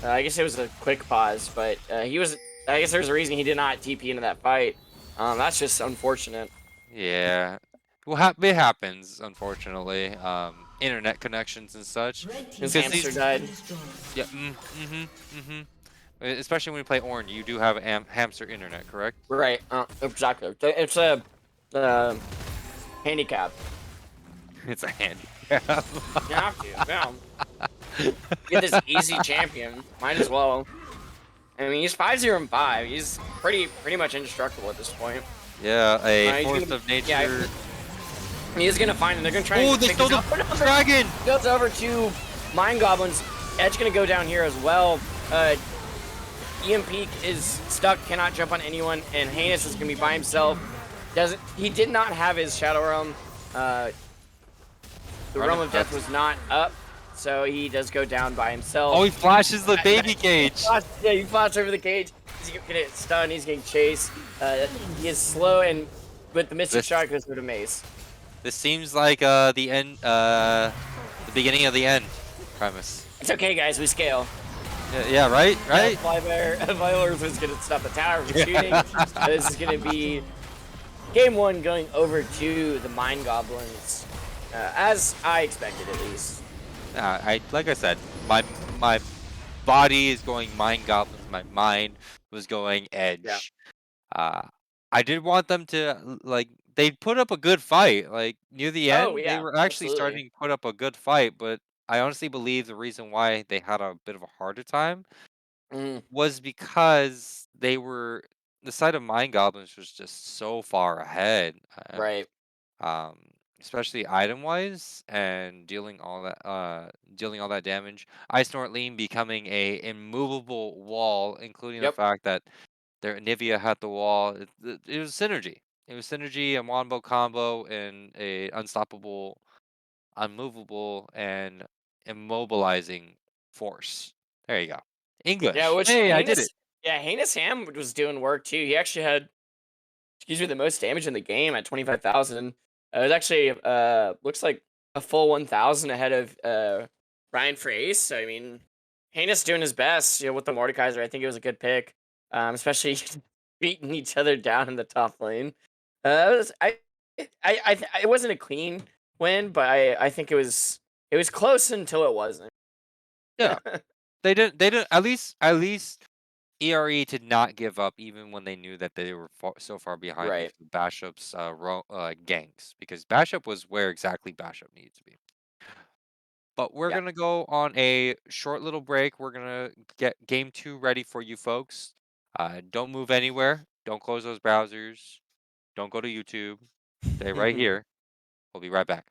I guess it was a quick pause, but he was. I guess there's a reason he did not TP into that fight. That's just unfortunate. Yeah. Well, it happens, unfortunately. Internet connections and such. Red team His Because hamster these, died. destroyed. yeah, especially when you play Orange, you do have hamster internet, correct? Right. Exactly. It's a handicap. It's a handicap. You have to. Yeah. Get this easy champion. Might as well. I mean, he's 5-0-5. He's pretty much indestructible at this point. Yeah, a He's force gonna- of nature. yeah, He's gonna find him. They're gonna try. Oh, and they pick stole this the up. dragon! Goes over to MindGoblins. Edge gonna go down here as well. EMP is stuck, cannot jump on anyone, and Heinous is gonna be by himself. He did not have his Shadow Realm. The Realm of Death was not up, so he does go down by himself. Oh, he flashes the baby cage. Yeah, he flashed over the cage. He's gonna get stunned. He's getting chased. He is slow, and with the Mystic Shot goes through the mace. This seems like the end, the beginning of the end. Primus. It's okay, guys. We scale. Yeah, right, right. Flybear is gonna stop the tower from shooting. This is gonna be game 1 going over to the MindGoblins, as I expected at least. Like I said, my body is going MindGoblins. My mind was going Edge. Yeah. I did want them to like they put up a good fight. Like near the end, Oh they yeah, were actually absolutely. starting to put up a good fight. But I honestly believe the reason why they had a bit of a harder time Mm, was because the side of MindGoblins was just so far ahead. right. Um, Especially item wise and dealing all that damage. Ice Snort Lean becoming a immovable wall, including the Yep. fact that their Nivea had the wall. It was synergy. It was synergy, a Wombo combo, and a unstoppable, unmovable, and immobilizing force. There you go. Yeah, English. which Hey, I did it. Heinous Ham was doing work too. He actually had, the most damage in the game at 25,000. It was actually looks like a full 1,000 ahead of Ryan for Ace. So, I mean, Heinous doing his best, with the Mordekaiser. I think it was a good pick, especially beating each other down in the top lane. It was, it wasn't a clean win, but I think it was close until it wasn't. Yeah. They didn't. At least ERE did not give up, even when they knew that they were so far behind Right. with Bashop's ganks, because Bashop was where exactly Bashop needed to be. But we're Yeah. gonna go on a short little break. We're gonna get game 2 ready for you folks. Don't move anywhere. Don't close those browsers. Don't go to YouTube. Stay right here. We'll be right back.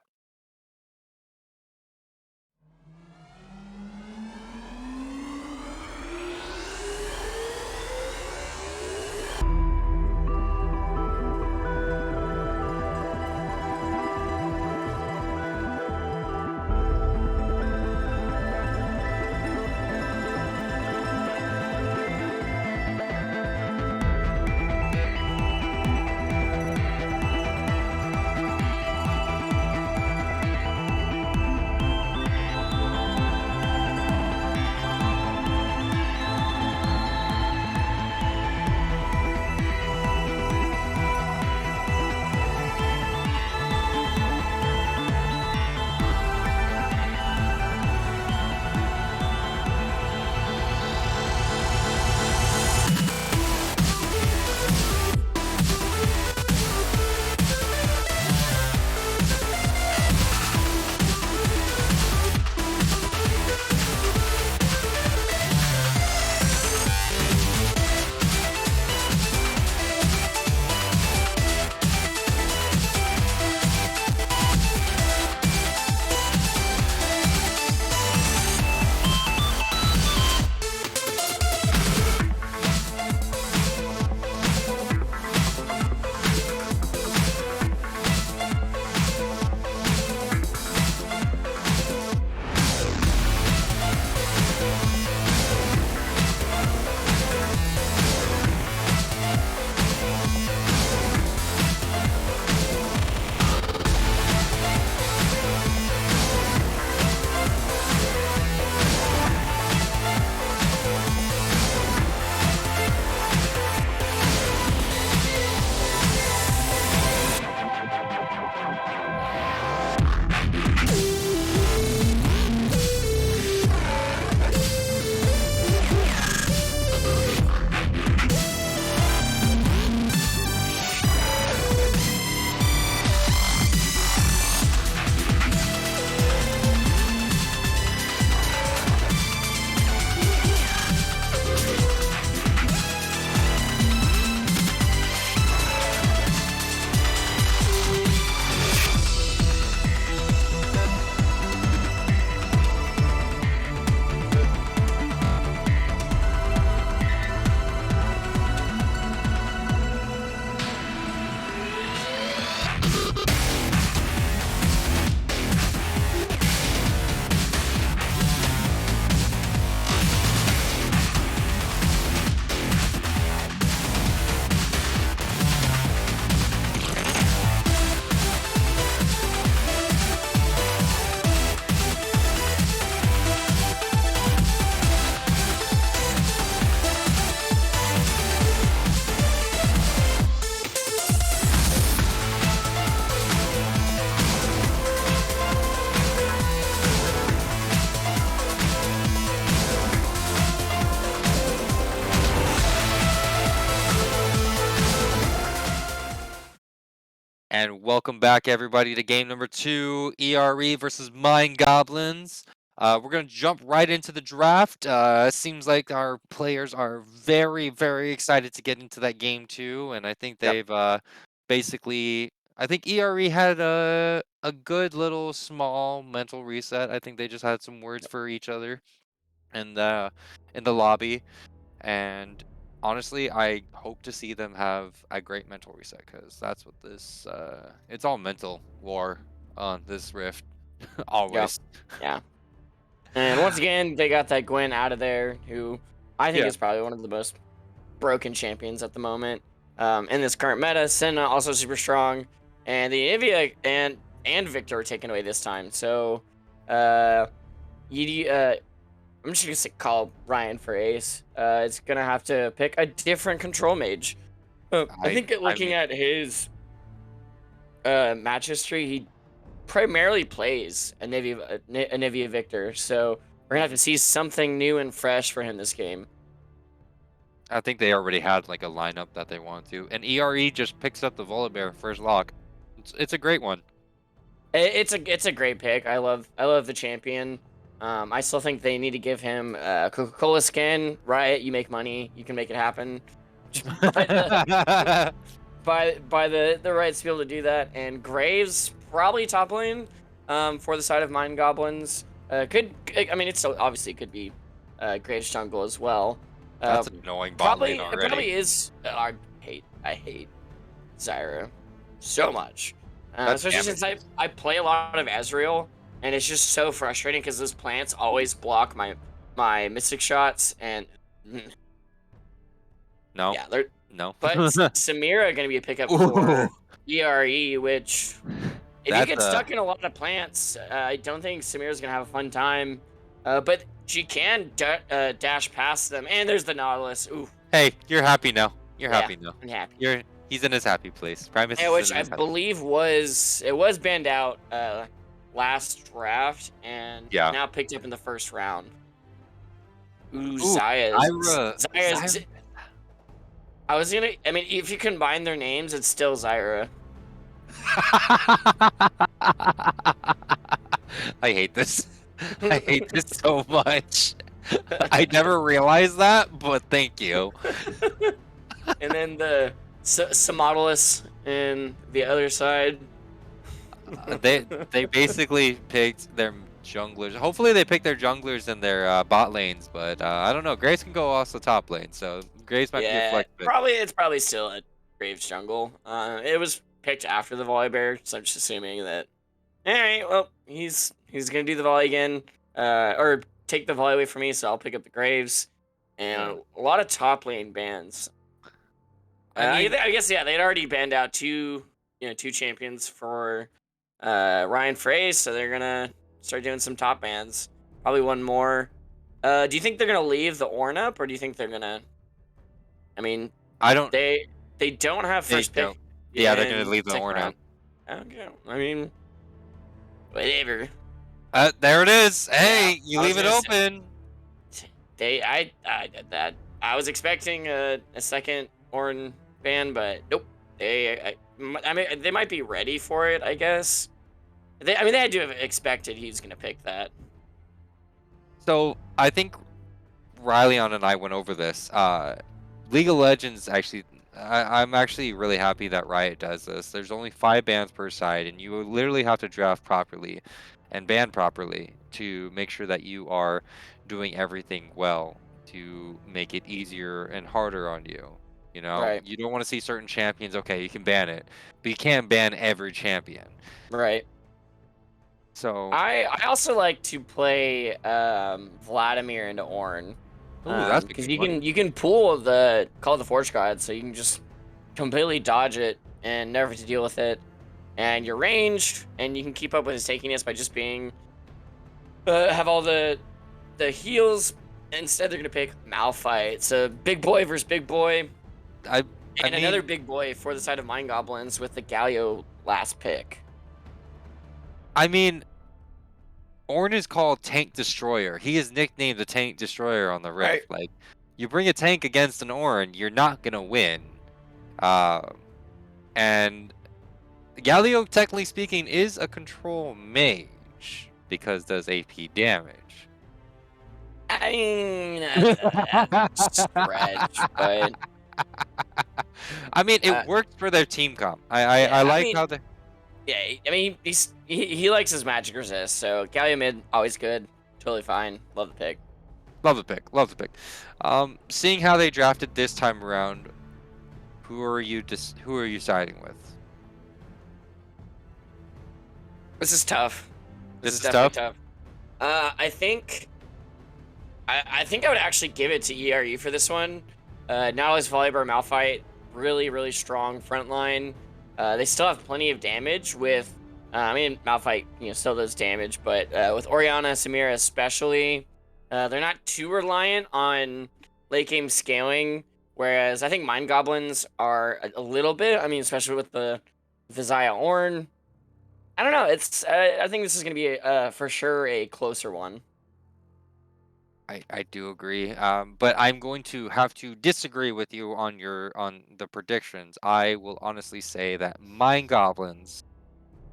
And welcome back, everybody, to game number 2, ERE versus MindGoblins. We're going to jump right into the draft. Seems like our players are very, very excited to get into that game 2, and I think Yep. they've basically... I think ERE had a good little small mental reset. I think they just had some words for each other in the lobby. And honestly, I hope to see them have a great mental reset, because that's what this it's all mental war on this rift. Yep. Always. Yeah. And once again, they got that Gwen out of there, who I think Yeah. is probably one of the most broken champions at the moment. In this current meta, Senna also super strong, and the Anivia and Victor are taken away this time. So, I'm just gonna call Ryan for Ace. It's gonna have to pick a different control mage. I think I looking mean, at his match history, he primarily plays Anivia Victor, so we're gonna have to see something new and fresh for him this game. I think they already had like a lineup that they want to, and ERE just picks up the Volibear first lock. It's a great one. It's a great pick. I love the champion. I still think they need to give him a Coca-Cola skin. Riot, you make money, you can make it happen. But by the rights to be able to do that. And Graves probably top lane for the side of MindGoblins. I mean, it's still obviously could be Graves jungle as well. That's an annoying bot lane It already. probably is. I hate Zyra so much. That's Especially since I play a lot of Ezreal, and it's just so frustrating because those plants always block my mystic shots, and no, yeah, they're. no. But Samira gonna be a pickup for ERE, which if you That's get stuck in a lot of plants, I don't think Samira's gonna have a fun time. But she can dash past them, and there's the Nautilus. Ooh, Hey, you're happy now. You're yeah, happy now. I'm happy. He's in his happy place. Primus Yeah, is which in I his happy. believe was banned out last draft, and Yeah. now picked up in the first round. Ooh, Zyra. Zyra's. I mean, if you combine their names, it's still Zyra. I hate this. I hate this so much. I never realized that, but thank you. And then the Samodalus in the other side. They basically picked their junglers. Hopefully they pick their junglers in their bot lanes, but I don't know. Grace can go also top lane, so Grace might be a flex pick. It's probably still a Graves jungle. It was picked after the volley bear, so I'm just assuming that. All right, well he's gonna do the volley again, or take the volley away from me, so I'll pick up the Graves, and a lot of top lane bans. I guess yeah, they'd already banned out two champions for Ryan Frey, so they're gonna start doing some top bans. Probably one more. Do you think they're gonna leave the Ornn up, or do you think they're gonna? I mean, I don't. they don't have first pick. Yeah, they're gonna leave the Ornn up. Okay, I mean, whatever. There it is. Hey, Yeah, you leave it open. I did that. I was expecting a second Ornn ban, but nope. I mean, they might be ready for it, I guess. They had to have expected he was gonna pick that. So I think Ryleon and I went over this. League of Legends actually. I'm actually really happy that Riot does this. There's only 5 bans per side, and you literally have to draft properly and ban properly to make sure that you are doing everything well to make it easier and harder on you. You know, Right. you don't want to see certain champions. Okay, you can ban it, but you can't ban every champion. Right. So I also like to play Vladimir into Ornn. that's because you can pull the Call of the Forge God, so you can just completely dodge it and never have to deal with it. And you're ranged, and you can keep up with his takiness by just being have all the heals. Instead, they're gonna pick Malphite. So big boy versus big boy, I mean, another big boy for the side of MindGoblins with the Galio last pick. I mean, Ornn is called Tank Destroyer. He is nicknamed the Tank Destroyer on the Rift. Right. Like, you bring a tank against an Ornn, you're not gonna win. And Galio, technically speaking, is a control mage because does AP damage. I mean, stretch, but I mean, it worked for their team comp. I yeah, like I mean, how they. yeah, I mean, he likes his magic resist, so Galio mid always good, totally fine. Love the pick. Love the pick. Love the pick. Seeing how they drafted this time around, who are you siding with? This is tough. This is definitely tough? I think I would actually give it to ERE for this one. Not only is Volibear Malphite really strong front line. They still have plenty of damage with. I mean, Malphite still does damage, but with Orianna, Samira especially, they're not too reliant on late game scaling. Whereas I think MindGoblins are a little bit. I mean, especially with the Zaya Ornn. I don't know. It's. I think this is going to be for sure a closer one. I do agree. But I'm going to have to disagree with you on the predictions. I will honestly say that MindGoblins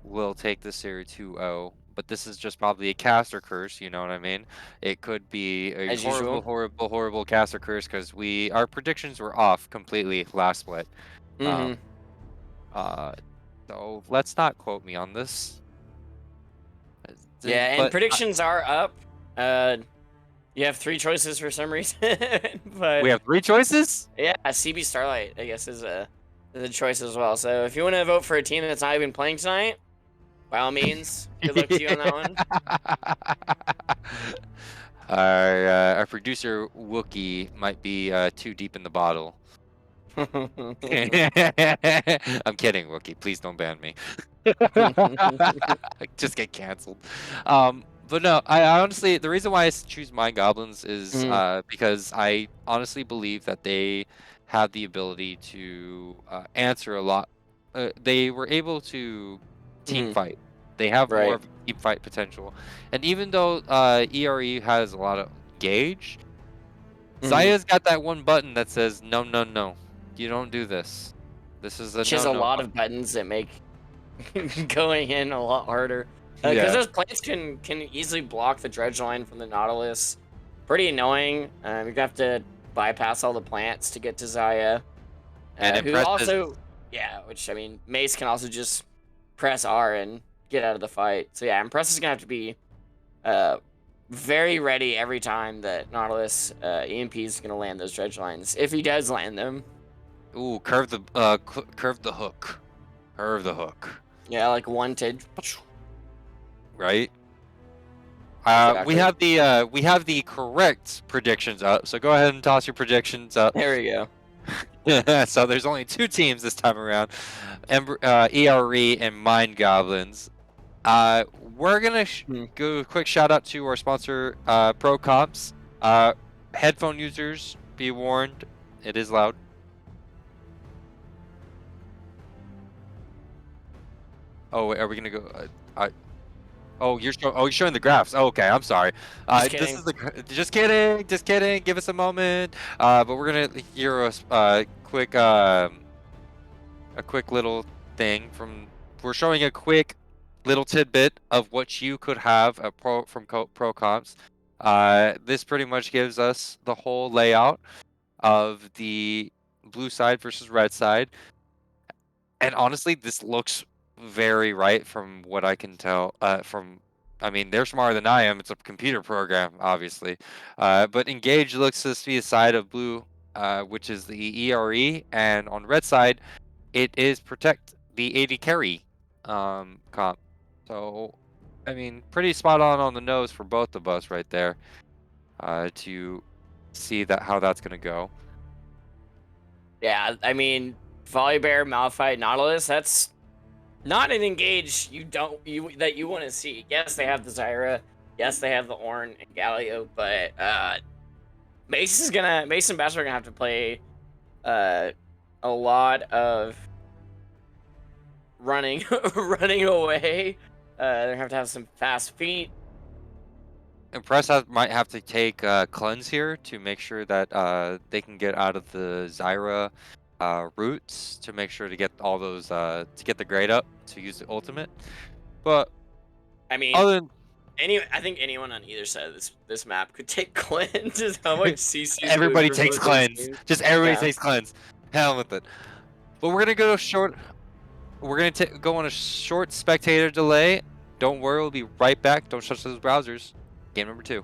will take the series 2-0, but this is just probably a caster curse, you know what I mean? It could be a As usual. horrible caster curse because our predictions were off completely last split. Mm-hmm. So let's not quote me on this. Yeah, and But predictions are up. You have 3 choices for some reason, we but have 3 choices? yeah, CB Starlight, I guess, is a choice as well. So if you want to vote for a team that's not even playing tonight, by all means, good luck to you on that one. Our producer Wookie might be too deep in the bottle. I'm kidding, Wookie. Please don't ban me. Just get canceled. But no, I honestly, the reason why I choose MindGoblins is because I honestly believe that they have the ability to answer a lot. They were able to team fight. They have more Right. of a team fight potential. And even though ERE has a lot of gauge, Zaya's got that one button that says, no, no, no. You don't do this. This is a She has a no-no lot button. of buttons that make going in a lot harder. Because Yeah. those plants can easily block the dredge line from the Nautilus. Pretty annoying. You have to bypass all the plants to get to Zaya. And Who impressive. also, yeah, which I mean, Mace can also just press R and get out of the fight. So yeah, Impress is gonna have to be very ready every time that Nautilus EMP is gonna land those dredge lines. If he does land them. Ooh, curve the hook. Curve the hook. Yeah, like one to. Right? Exactly. We have the correct predictions up. So go ahead and toss your predictions up. There we go. So there's only 2 teams this time around. ERE and MindGoblins. We're gonna go a quick shout out to our sponsor, Pro Comps. Headphone users, be warned, it is loud. Oh, wait, are we gonna go? Oh, you're showing the graphs. Oh, okay, I'm sorry. Just This kidding. is just kidding, just kidding. Give us a moment. But we're gonna hear a quick little thing from. We're showing a quick little tidbit of what you could have from Pro Comps. This pretty much gives us the whole layout of the blue side versus red side. And honestly, this looks very right from what I can tell. I mean, they're smarter than I am. It's a computer program, obviously. But Engage looks to be the side of blue, which is the ERE, and on red side, it is Protect, the 80 carry comp. So, I mean, pretty spot on the nose for both of us right there. To see how that's gonna go. Yeah, I mean, Volibear, Malphite, Nautilus, that's not an Engage that you want to see. Yes, they have the Zyra. Yes, they have the Ornn and Galio, but Mace and Bash are gonna have to play a lot of running away. They're gonna have to have some fast feet. Impress might have to take Cleanse here to make sure that they can get out of the Zyra roots to make sure to get all those to get the grade up to use the ultimate. But I mean, I think anyone on either side of this map could take Cleanse. Is how much CC everybody takes Cleanse. Just everybody takes Cleanse. Hell with it. But we're gonna go short. We're gonna go on a short spectator delay. Don't worry, we'll be right back. Don't touch those browsers. Game number 2.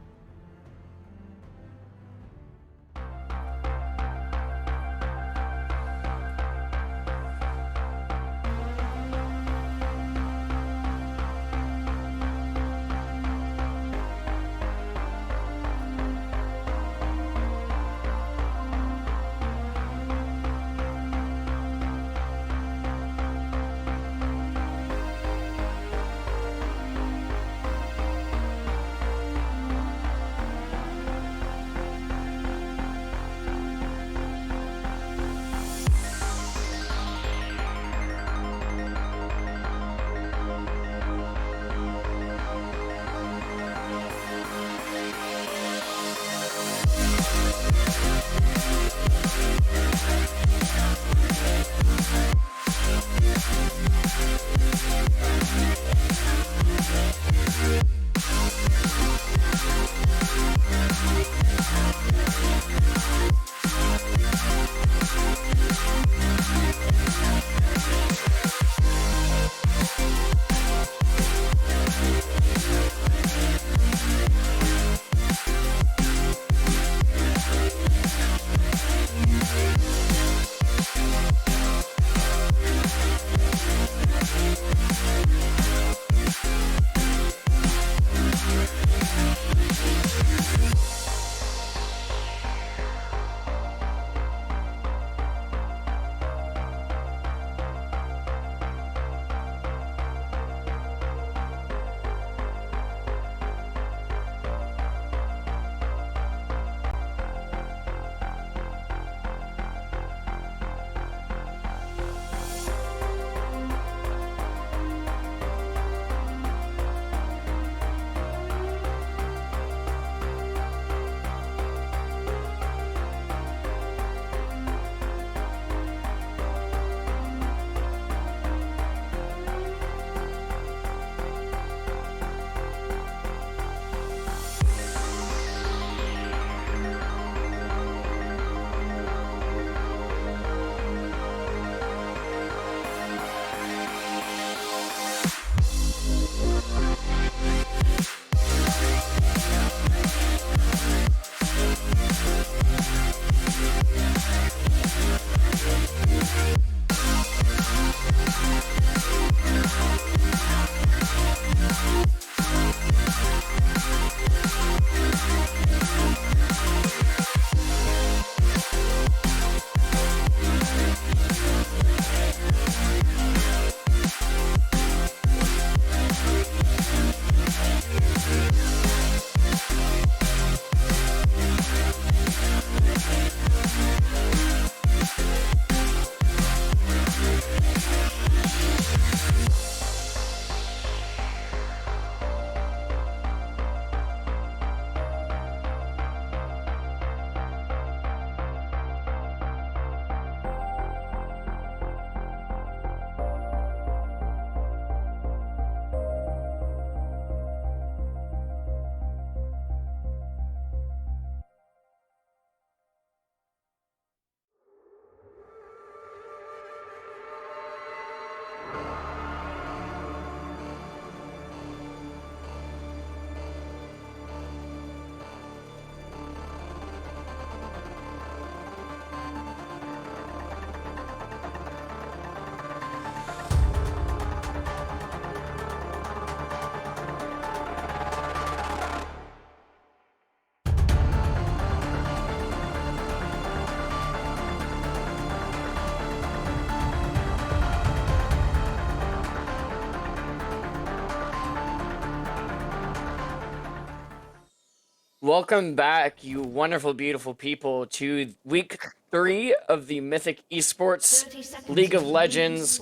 Welcome back, you wonderful, beautiful people, to week 3 of the Mythic Esports League of Legends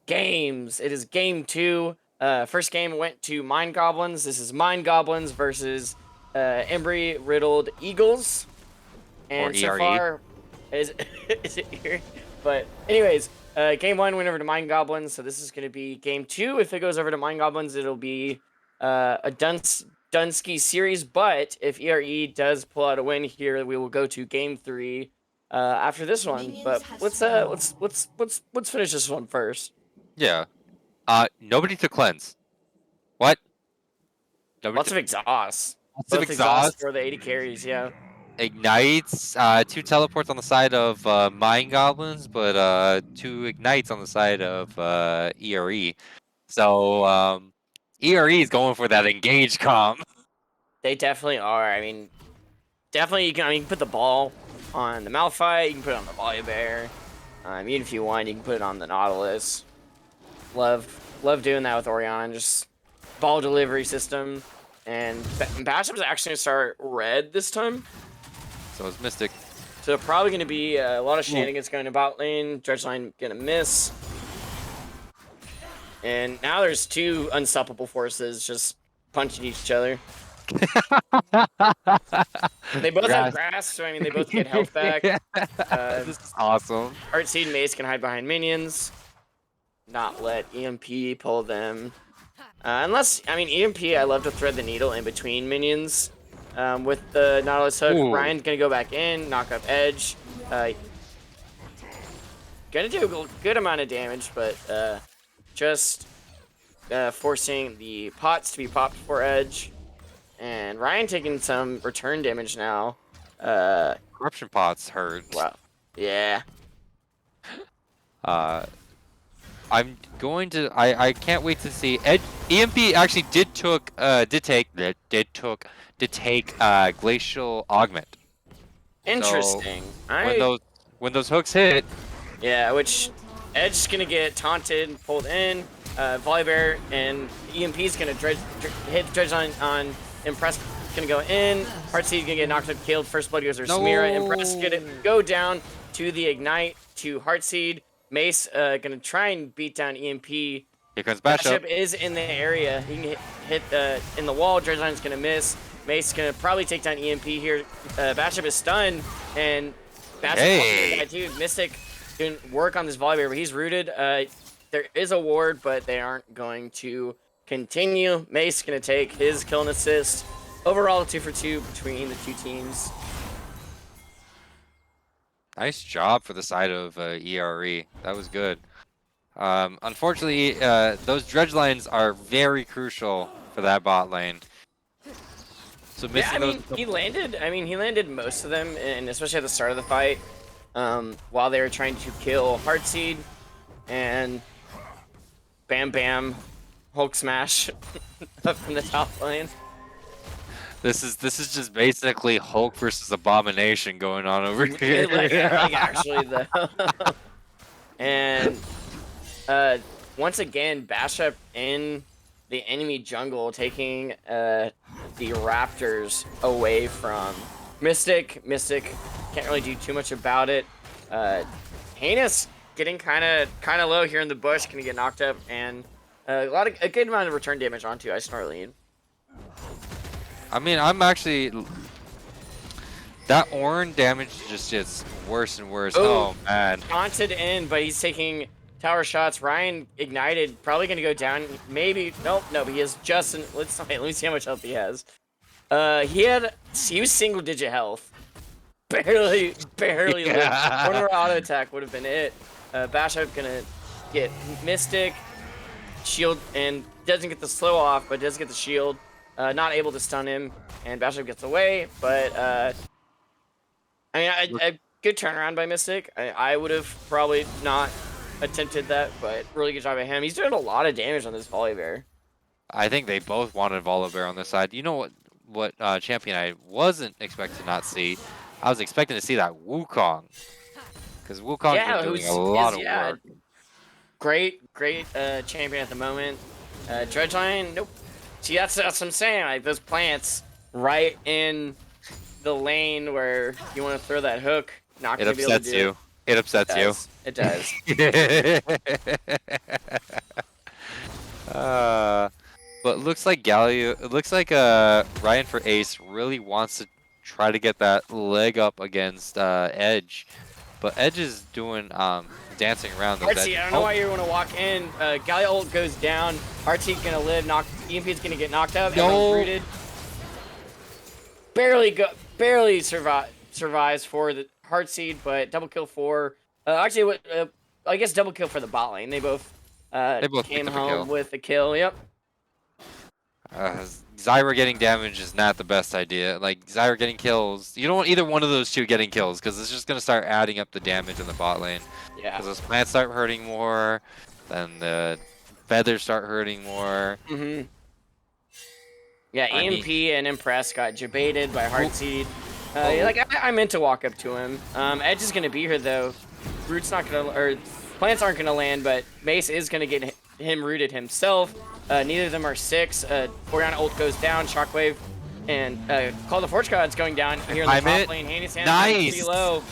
games. It is game 2. First game went to MindGoblins. This is MindGoblins versus Embry-Riddled Eagles. And so ERE. far, is it here? But anyways, game 1 went over to MindGoblins, so this is going to be game 2. If it goes over to MindGoblins, it'll be a Dunsky series. But if ERE does pull out a win here, we will go to game 3 after this one. But let's finish this one first. Yeah. Nobody to cleanse. What? Nobody Lots of exhaust. lots of Both exhaust. for the 80 carries, yeah. Ignites. 2 teleports on the side of Mind Goblins, but 2 ignites on the side of ERE. So ERE is going for that engage comp. They definitely are. I mean, definitely you can put the ball on the Malphite, you can put it on the Volibear. Even if you want, you can put it on the Nautilus. Love doing that with Orion, just ball delivery system. And Bashop's actually gonna start red this time. So it's Mystic. So probably gonna be a lot of shenanigans going to bot lane. Dredgeline gonna miss. And now there's 2 unstoppable forces just punching each other. They both have grass, so I mean they both get health back. This is awesome. Heartseed and Mace can hide behind minions. Not let EMP pull them. Unless, I mean, EMP, I love to thread the needle in between minions. With the Nautilus hook, Ooh. Ryan's gonna go back in, knock up Edge. Gonna do a good amount of damage, but just forcing the pots to be popped for Edge. And Ryan taking some return damage now. Corruption pots hurt. Wow. Yeah. I'm going to. I can't wait to see. EMP actually did take glacial augment. Interesting. So when those hooks hit, Yeah, which Edge is gonna get taunted, pulled in. Volibear and EMP is gonna hit Dredge on Impress. Gonna go in. Heartseed gonna get knocked up, killed. First blood goes to Samira. Impress gonna go down to the ignite to Heartseed. Mace gonna try and beat down EMP. Here comes Bashop. Bashop is in the area. He can hit in the wall. Dredgeline's gonna miss. Mace gonna probably take down EMP here. Bashop is stunned, and Bashop, dude, Mystic didn't work on this Volibear, but he's rooted. There is a ward, but they aren't going to continue. Mace gonna take his kill and assist. Overall, 2 for 2 between the 2 teams. Nice job for the side of ERE. That was good. Unfortunately, those dredge lines are very crucial for that bot lane. So missing those. He landed. I mean, he landed most of them, and especially at the start of the fight, while they were trying to kill Heartseed, and bam, bam, Hulk smash up from the top lane. This is just basically Hulk versus Abomination going on over here. like actually though. And once again, Bashop in the enemy jungle, taking the Raptors away from Mystic. Mystic can't really do too much about it. Heinous getting kind of low here in the bush, gonna get knocked up, and a good amount of return damage onto Ice Snarleen. I mean, I'm actually. That Ornn damage just gets worse and worse. Oh man. Taunted in, but he's taking tower shots. Ryan ignited, probably gonna go down. Maybe no, but he has just. Let me see how much health he has. He was single digit health. Barely. Yeah. One more auto attack would have been it. Bashop gonna get Mystic, shield, and doesn't get the slow off, but does get the shield. Not able to stun him, and Bashop gets away, but I mean, a good turnaround by Mystic. I would have probably not attempted that, but really good job by him. He's doing a lot of damage on this Volibear. I think they both wanted Volibear on this side. You know what champion I wasn't expecting to not see? I was expecting to see that Wukong. Because Wukong's been doing a lot of work. Great champion at the moment. Dredgeline, nope. See, that's what I'm saying. Like, those plants, right in the lane where you want to throw that hook. Not It gonna be able to upsets do you. It upsets you. It does. uh, but looks like it looks like Ryan for Ace really wants to try to get that leg up against Edge, but Edge is doing dancing around those Artsy, edges. I don't know why you want to walk in. Gallia ult goes down. Artsy gonna live. EMP's gonna get knocked up. No. Rooted. Barely survives for the Heartseed, but double kill for. Actually, I guess double kill for the bot lane. They both came home with a kill. Yep. Zyra getting damage is not the best idea. Like, Zyra getting kills, you don't want either one of those two getting kills, because it's just going to start adding up the damage in the bot lane. Yeah. Because those plants start hurting more, then the feathers start hurting more. Mm-hmm. Yeah, EMP and Impress got jebaited by Heartseed. I meant to walk up to him. Edge is going to be here, though. Root's not going to... or plants aren't going to land, but Mace is going to get him rooted himself. Neither of them are 6. Oriana ult goes down, Shockwave, and Call the Forge God's going down here in the top lane. Handy's pretty low.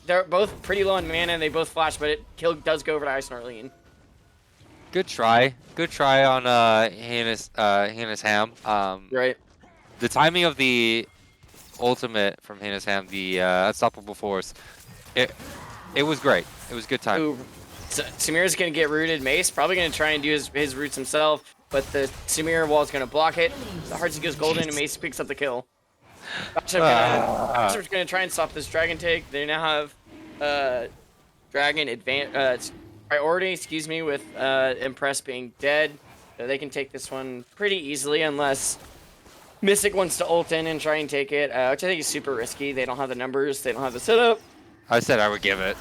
They're both pretty low in mana, and they both flash, but kill does go over to Ice Norleen. Good try. Good try on Hannah's Ham. Right. The timing of the ultimate from Hannah's Ham, the Unstoppable Force, it was great. It was good time. Ooh. Samir's going to get rooted. Mace probably going to try and do his roots himself, but the Samir wall is going to block it. The Heartseed goes golden, and Mace picks up the kill. Bachelor's going to try and stop this dragon take. They now have dragon priority, with Impress being dead. So they can take this one pretty easily unless Mythic wants to ult in and try and take it, which I think is super risky. They don't have the numbers. They don't have the setup. I said I would give it.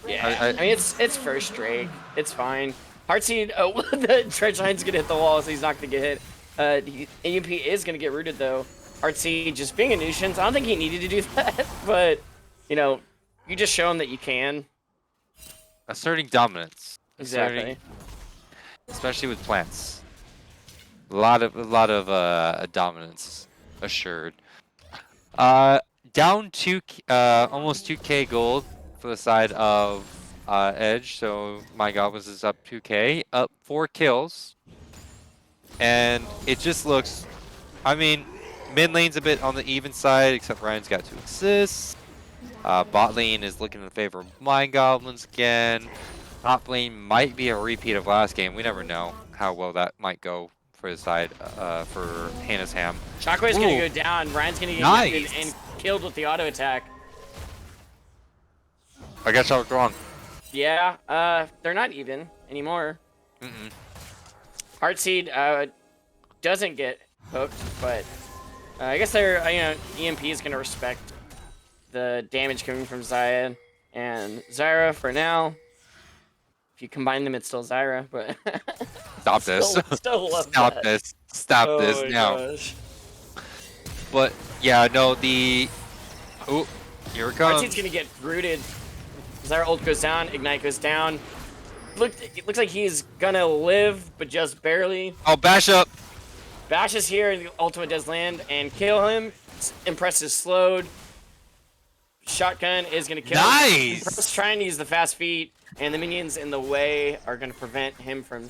Yeah, I mean, it's first Drake. It's fine. Heartseed, the Dredge Line's gonna hit the wall, so he's not gonna get hit. EMP is gonna get rooted, though. Heartseed just being a nuisance. I don't think he needed to do that, but, you know, you just show him that you can. Asserting dominance. Exactly. Especially with plants. A lot of dominance assured. Down almost 2k gold for the side of Edge, so MindGoblins is up 2k, up 4 kills, and it just looks, I mean, mid lane's a bit on the even side, except Ryan's got 2 assists. Bot lane is looking in favor of MindGoblins again. Top lane might be a repeat of last game. We never know how well that might go for the side for Hannah's Ham. Shockwave's gonna go down. Ryan's gonna get hit and killed with the auto attack. I guess I was wrong. Yeah, they're not even anymore. Heartseed doesn't get hooked, but I guess they're EMP is gonna respect the damage coming from Zaya and Zyra for now. If you combine them, it's still Zyra, but stop this. Still love Stop that. this. Stop this now. Gosh. But yeah, no, the here it comes. Heartseed's gonna get rooted. Zyra ult goes down, Ignite goes down. It looks like he's gonna live, but just barely. Oh, bash up. Bash is here, the ultimate does land and kill him. Impress is slowed. Shotgun is gonna kill him. Impress trying to use the fast feet, and the minions in the way are gonna prevent him from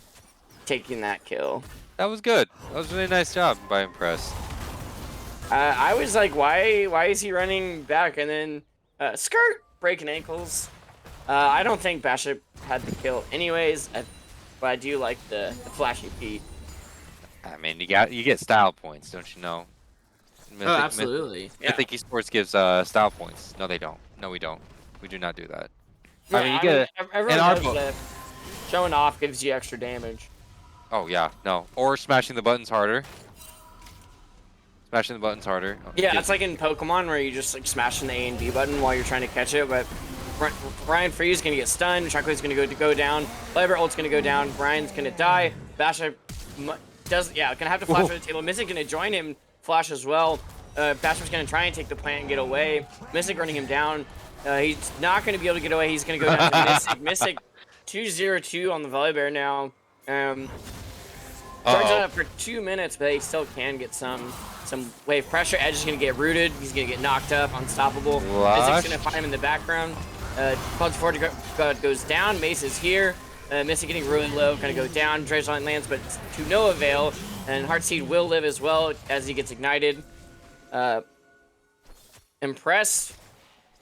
taking that kill. That was good. That was a really nice job by Impress. I was like, why is he running back? And then skirt breaking ankles. I don't think Bashop had the kill anyways, but I do like the flashy feet. I mean, you get style points, don't you know? Absolutely. Mythic Esports gives style points. No, they don't. No, we don't. We do not do that. Yeah, I mean, you get everyone knows that showing off gives you extra damage. Oh yeah, no. Or smashing the buttons harder. Smashing the buttons harder. Yeah, it's like in Pokemon where you just like smashing the A and B button while you're trying to catch it, but Ryan Free's gonna get stunned, Shockwave's gonna go down, Flavor ult's gonna go down, Brian's gonna die, Basha gonna have to flash for the table. Mythic gonna join him, flash as well. Basha's gonna try and take the plant and get away. Mythic running him down. He's not gonna be able to get away, he's gonna go down to Mythic. Mythic 2-0-2 on the Volibear now. Charged up for 2 minutes, but he still can get some. some wave pressure. Edge is going to get rooted. He's going to get knocked up, unstoppable. Flush. Mystic's going to find him in the background. Cloud Forge goes down. Mace is here. Mystic getting really low, kind of go down. Dredge Line lands, but to no avail. And Heartseed will live as well as he gets ignited. Impress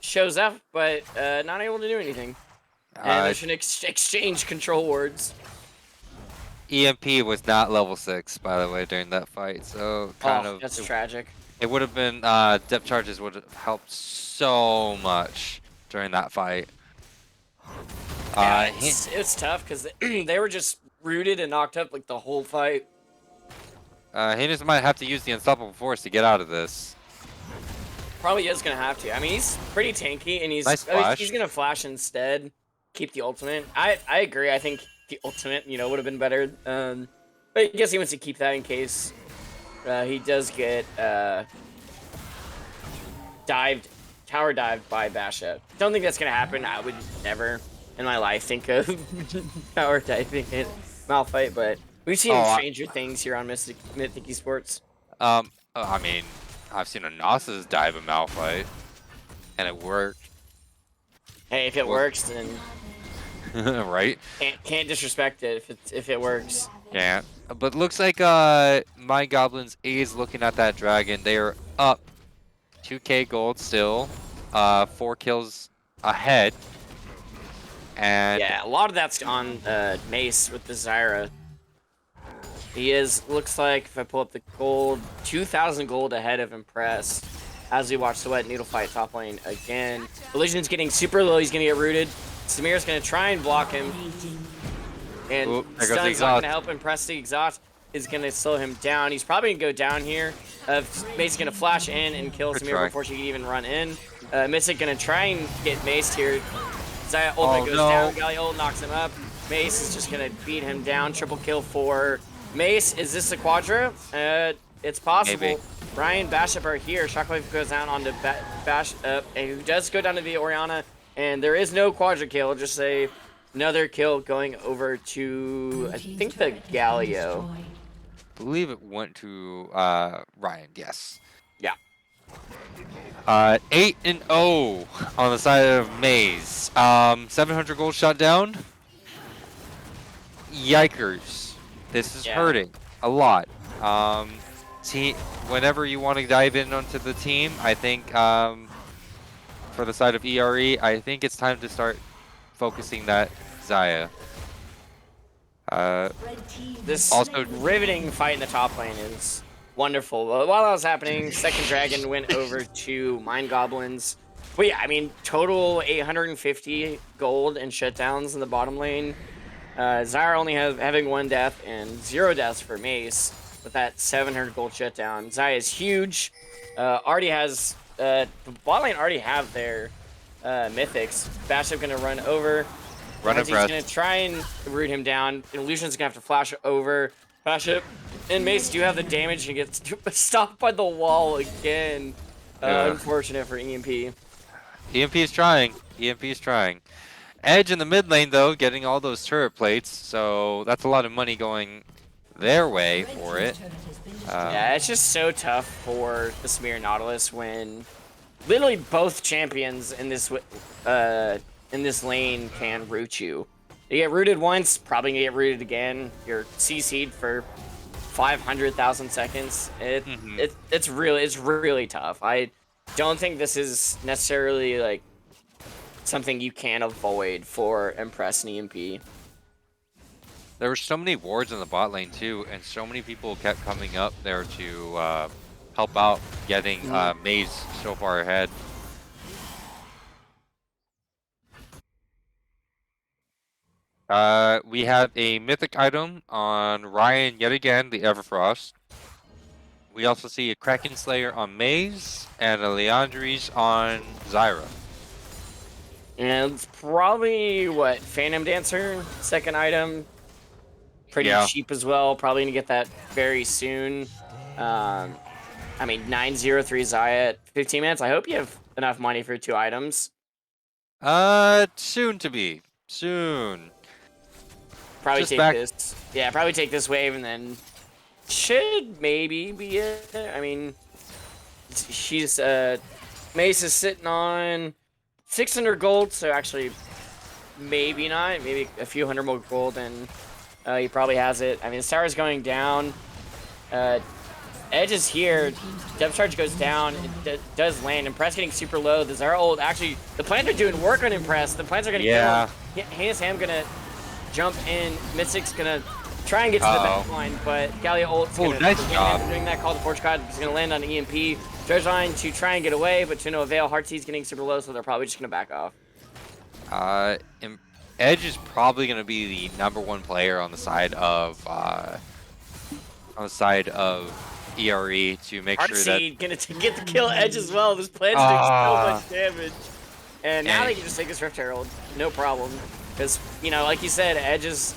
shows up, but not able to do anything. And there's an exchange control wards. EMP was not level 6, by the way, during that fight, so That's tragic. It would have been depth charges would have helped so much during that fight. Yeah, it's tough because they were just rooted and knocked up like the whole fight. He just might have to use the unstoppable force to get out of this. Probably is gonna have to. I mean, he's pretty tanky, and he's gonna flash instead. Keep the ultimate. I agree. I think the ultimate, would have been better. But I guess he wants to keep that in case he does get tower dived by Basha. Don't think that's gonna happen. I would never in my life think of tower diving in Malphite, but we've seen stranger things here on Mythic Esports. I mean, I've seen a Nasus dive a Malphite, and it worked. Hey, if it works, then right? Can't disrespect it if it works. Yeah, but looks like MindGoblins is looking at that dragon. They are up 2k gold still, 4 kills ahead, and yeah, a lot of that's on Mace with the Zyra. He looks like, if I pull up the gold, 2,000 gold ahead of Impress. As we watch the Wet Needle fight top lane again. Illusion's getting super low, he's gonna get rooted. Samir's gonna try and block him. And Stun's not gonna help Impress. The Exhaust is gonna slow him down. He's probably gonna go down here. Mace is gonna flash in and kill Samir before she can even run in. Mystic gonna try and get maced here. Zaya ultimate goes down, Galli ult knocks him up. Mace is just gonna beat him down. Triple kill for Mace. Is this a Quadra? It's possible. Maybe. Ryan, Bashop are here. Shockwave goes down onto Bash, who does go down to the Orianna, and there is no Quadra kill. Just another kill going over to, I think, the Galio. I believe it went to Ryan. Yes. Yeah. 8-0 on the side of Maze. 700 gold shot down. Yikers! This is hurting a lot. Whenever you want to dive in onto the team, I think for the side of ERE, I think it's time to start focusing that Zaya. This also riveting fight in the top lane is wonderful. While that was happening, second dragon went over to MindGoblins. But yeah, I mean, total 850 gold and shutdowns in the bottom lane. Zyra only having 1 death and 0 deaths for Mace with that 700 gold shutdown. Zaya is huge. Already has the bot lane already have their mythics. Bashop gonna run over. He's gonna try and root him down. Illusion's gonna have to flash over. Bashop and Mace do have the damage and gets stopped by the wall again. Unfortunate for EMP. EMP is trying. EMP is trying. Edge in the mid lane though, getting all those turret plates, so that's a lot of money going their way for it. Yeah, it's just so tough for the Samir Nautilus when literally both champions in this lane can root you. You get rooted once, probably gonna get rooted again. You're CC'd for 500,000 seconds. It's really tough. I don't think this is necessarily like something you can avoid for Impress and EMP. There were so many wards in the bot lane too, and so many people kept coming up there to help out getting Maze so far ahead. We have a mythic item on Ryan yet again, the Everfrost. We also see a Kraken Slayer on Maze and a Leandries on Zyra. And it's probably what, Phantom Dancer, second item. Pretty cheap as well. Probably gonna get that very soon. I mean, 903 Zaya at 15 minutes. I hope you have enough money for 2 items. Soon to be. Soon. Probably take this. Yeah, probably take this wave and then should maybe be it. I mean, she's Mace is sitting on 600 gold, so actually maybe not. Maybe a few hundred more gold, and he probably has it. I mean, the tower's going down. Edge is here. Depth charge goes down. It does land. Impress getting super low. The Zara ult actually. The plants are doing work on Impress. The plants are gonna kill him. Heinous Ham gonna jump in. Mystic's gonna try and get to the back line, but Gallia ult's gonna nice job. doing that. Call to Forge God. He's gonna land on EMP. Dredge line to try and get away, but to no avail. Heartseed's getting super low, so they're probably just gonna back off. Edge is probably going to be the #1 player on the side of ERE to make sure that Heartseed gonna get the kill Edge as well. This plan's doing so much damage, and now they can just take his Rift Herald, no problem. Because like you said, Edge is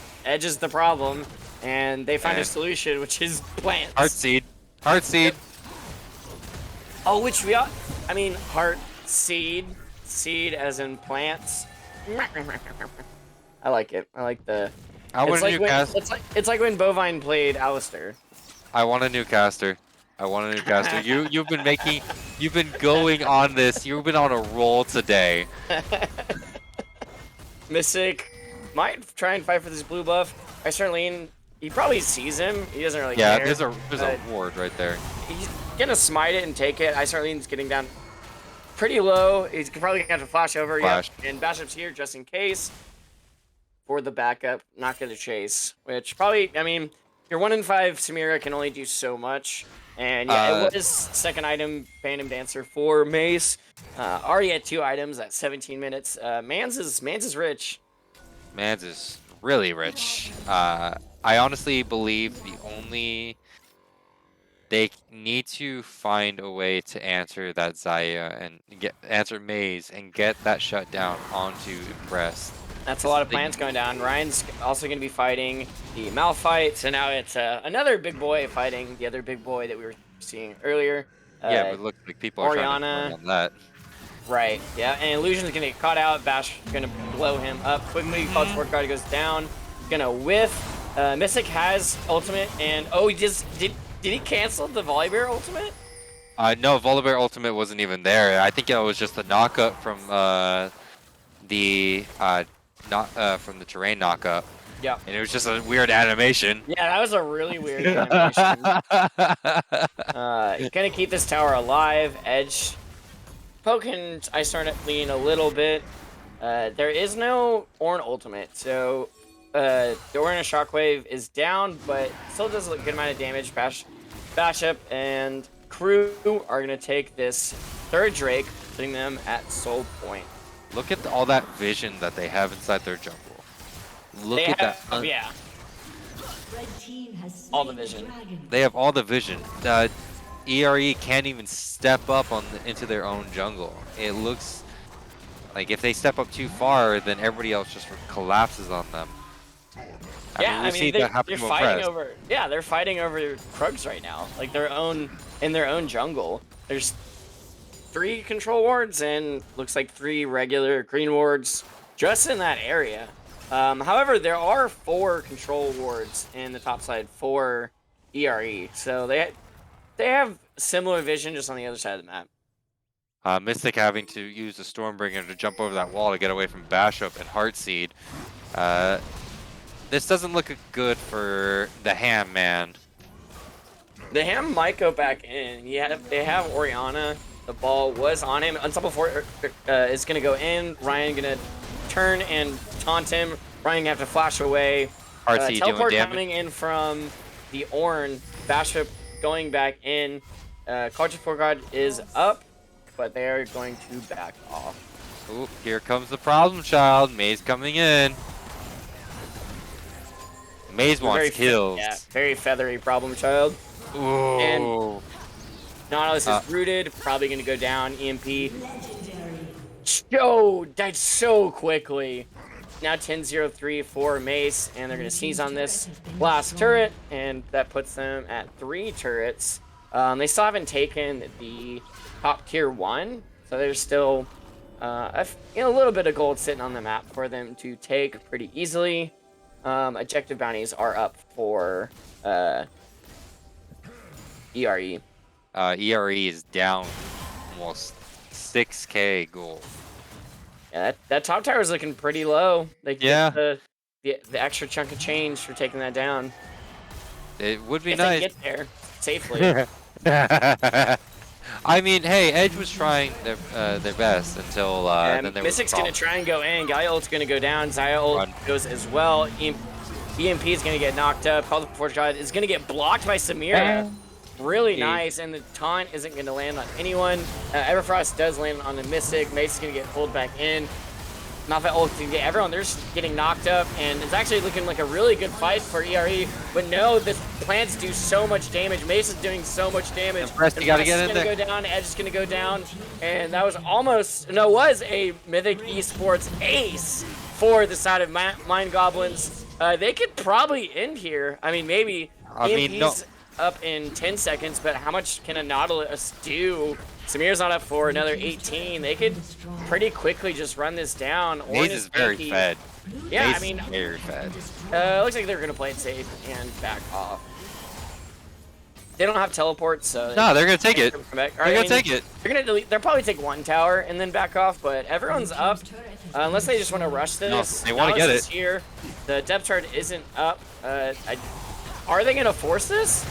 the problem, and they find a solution, which is plants. Heartseed. Oh, which I mean, Heartseed, seed as in plants. I like it. I like the. It's like when Bovine played Alistair. I want a new caster. You've been going on this. You've been on a roll today. Mythic might try and fight for this blue buff. Icerlean, he probably sees him. He doesn't really care. Yeah, there's a ward right there. He's gonna smite it and take it. Icerlean's getting down pretty low. He's probably gonna have to flash over. Flash. Yep. And Bashup's here just in case. For the backup, not gonna chase. Which probably, I mean, your 1 in 5 Samira can only do so much. And yeah, it was second item Phantom Dancer for Mace. Already had 2 items at 17 minutes. Mans is rich. Mans is really rich. I honestly believe they need to find a way to answer that Xayah and answer Maze and get that shutdown onto Impress. That's a lot of plans going down. Ryan's also going to be fighting the Malphite, so now it's another big boy fighting the other big boy that we were seeing earlier. Yeah, but it looks like people are trying to on that. Right, yeah, and Illusion's going to get caught out. Bash going to blow him up quickly. Cloud Sport Guard goes down. Going to whiff. Mystic has ultimate, and did he cancel the Volibear ultimate? No, Volibear ultimate wasn't even there. I think it was just a knockup from from the terrain knockup. Yeah. And it was just a weird animation. Yeah, that was a really weird animation. Gonna keep this tower alive. Edge poking Icerlean a little bit. There is no Ornn ultimate, so the Ornn Shockwave is down, but still does a good amount of damage. Bashup and crew are gonna take this 3rd Drake, putting them at soul point. Look at all that vision that they have inside their jungle. Look at that. Yeah. All the vision. They have all the vision. ERE can't even step up into their own jungle. It looks like if they step up too far, then everybody else just collapses on them. I mean they're fighting over. Yeah, they're fighting over Krugs right now. Like in their own jungle. There's 3 control wards and looks like 3 regular green wards just in that area. However, there are 4 control wards in the top side for ERE, so they have similar vision just on the other side of the map. Mythic having to use the Stormbringer to jump over that wall to get away from Bashup and Heartseed. This doesn't look good for the Ham man. The Ham might go back in. They have Orianna. The ball was on him. Unstoppable Fort is going to go in. Ryan going to turn and taunt him. Ryan going to have to flash away. Teleport coming in from the Ornn. Bashop going back in. Culture Support God is up, but they are going to back off. Ooh, here comes the problem child. Maze coming in. Maze wants kills. Yeah, very feathery problem child. Ooh. And Nautilus is rooted, probably going to go down. EMP. Died so quickly. Now 10-0-3 for Mace, and they're going to seize on this last turret, and that puts them at 3 turrets. They still haven't taken the top tier 1, so there's still a little bit of gold sitting on the map for them to take pretty easily. Objective bounties are up for ERE. ERE is down almost 6K gold. Yeah, that top tower is looking pretty low. They could Yeah. get the extra chunk of change for taking that down. It would be If they nice. get there safely. I mean, hey, Edge was trying their best until then there was a Mystic's gonna problem. try and go in. Gaia ult's gonna go down. Zaya ult Run. goes as well. EMP is gonna get knocked up. Call the Forge God is gonna get blocked by Samira. Really nice, and the taunt isn't gonna land on anyone. Everfrost does land on the Mystic. Mace is gonna get pulled back in. Malphite ult to get everyone. They're just getting knocked up, and it's actually looking like a really good fight for ERE. But no, the plants do so much damage. Mace is doing so much damage. Impressed, you gotta get in there. Go down. Edge is gonna go down, and that was almost was a Mythic Esports ace for the side of MindGoblins. They could probably end here. I mean, maybe. EMP's up in 10 seconds, but how much can a Nautilus do? Samir's not up for another 18. They could pretty quickly just run this down. Maze is very fed. Yeah, Maze I mean, is very fed. looks like they're gonna play it safe and back off. They don't have teleport, so No, they're gonna take it. They're gonna take it. They're gonna delete. They'll probably take one tower and then back off. But everyone's up, unless they just want to rush this. No, they want to get it. Here, the depth chart isn't up. Are they gonna force this?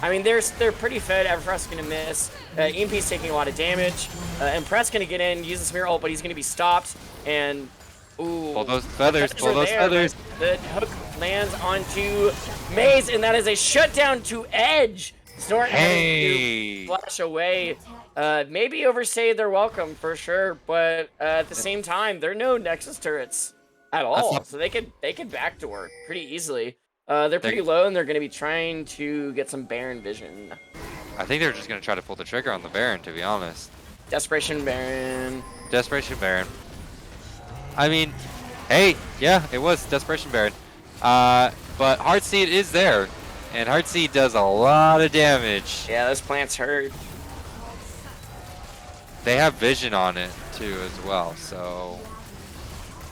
I mean, they're pretty fed. Everfrost's gonna miss. EMP's taking a lot of damage. Impress gonna get in, use the smear ult, but he's gonna be stopped. And ooh, Pull those feathers. Pull those feathers. The hook lands onto Maze, and that is a shutdown to Edge. Snort Hey. to flash away. Maybe overstayed their welcome for sure, but at the same time, there are no Nexus turrets at all, so they could backdoor pretty easily. They're pretty low, and they're going to be trying to get some Baron vision. I think they're just going to try to pull the trigger on the Baron, to be honest. Desperation Baron. Desperation Baron. I mean, hey, yeah, it was Desperation Baron. But Heartseed is there, and Heartseed does a lot of damage. Yeah, those plants hurt. They have vision on it, too, as well, so...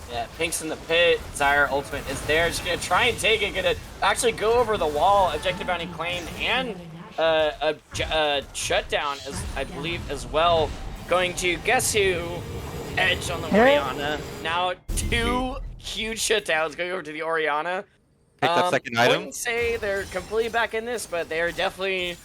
Yeah, Pink's in the pit. Zyre ultimate is there. Just gonna try and take it. Gonna actually go over the wall. Objective bounty claimed and a shutdown, as I believe, as well. Going to guess who? Edge on the Orianna. Now 2 huge shutdowns going over to the Orianna. Pick that second I item. wouldn't say they're completely back in this, but they are definitely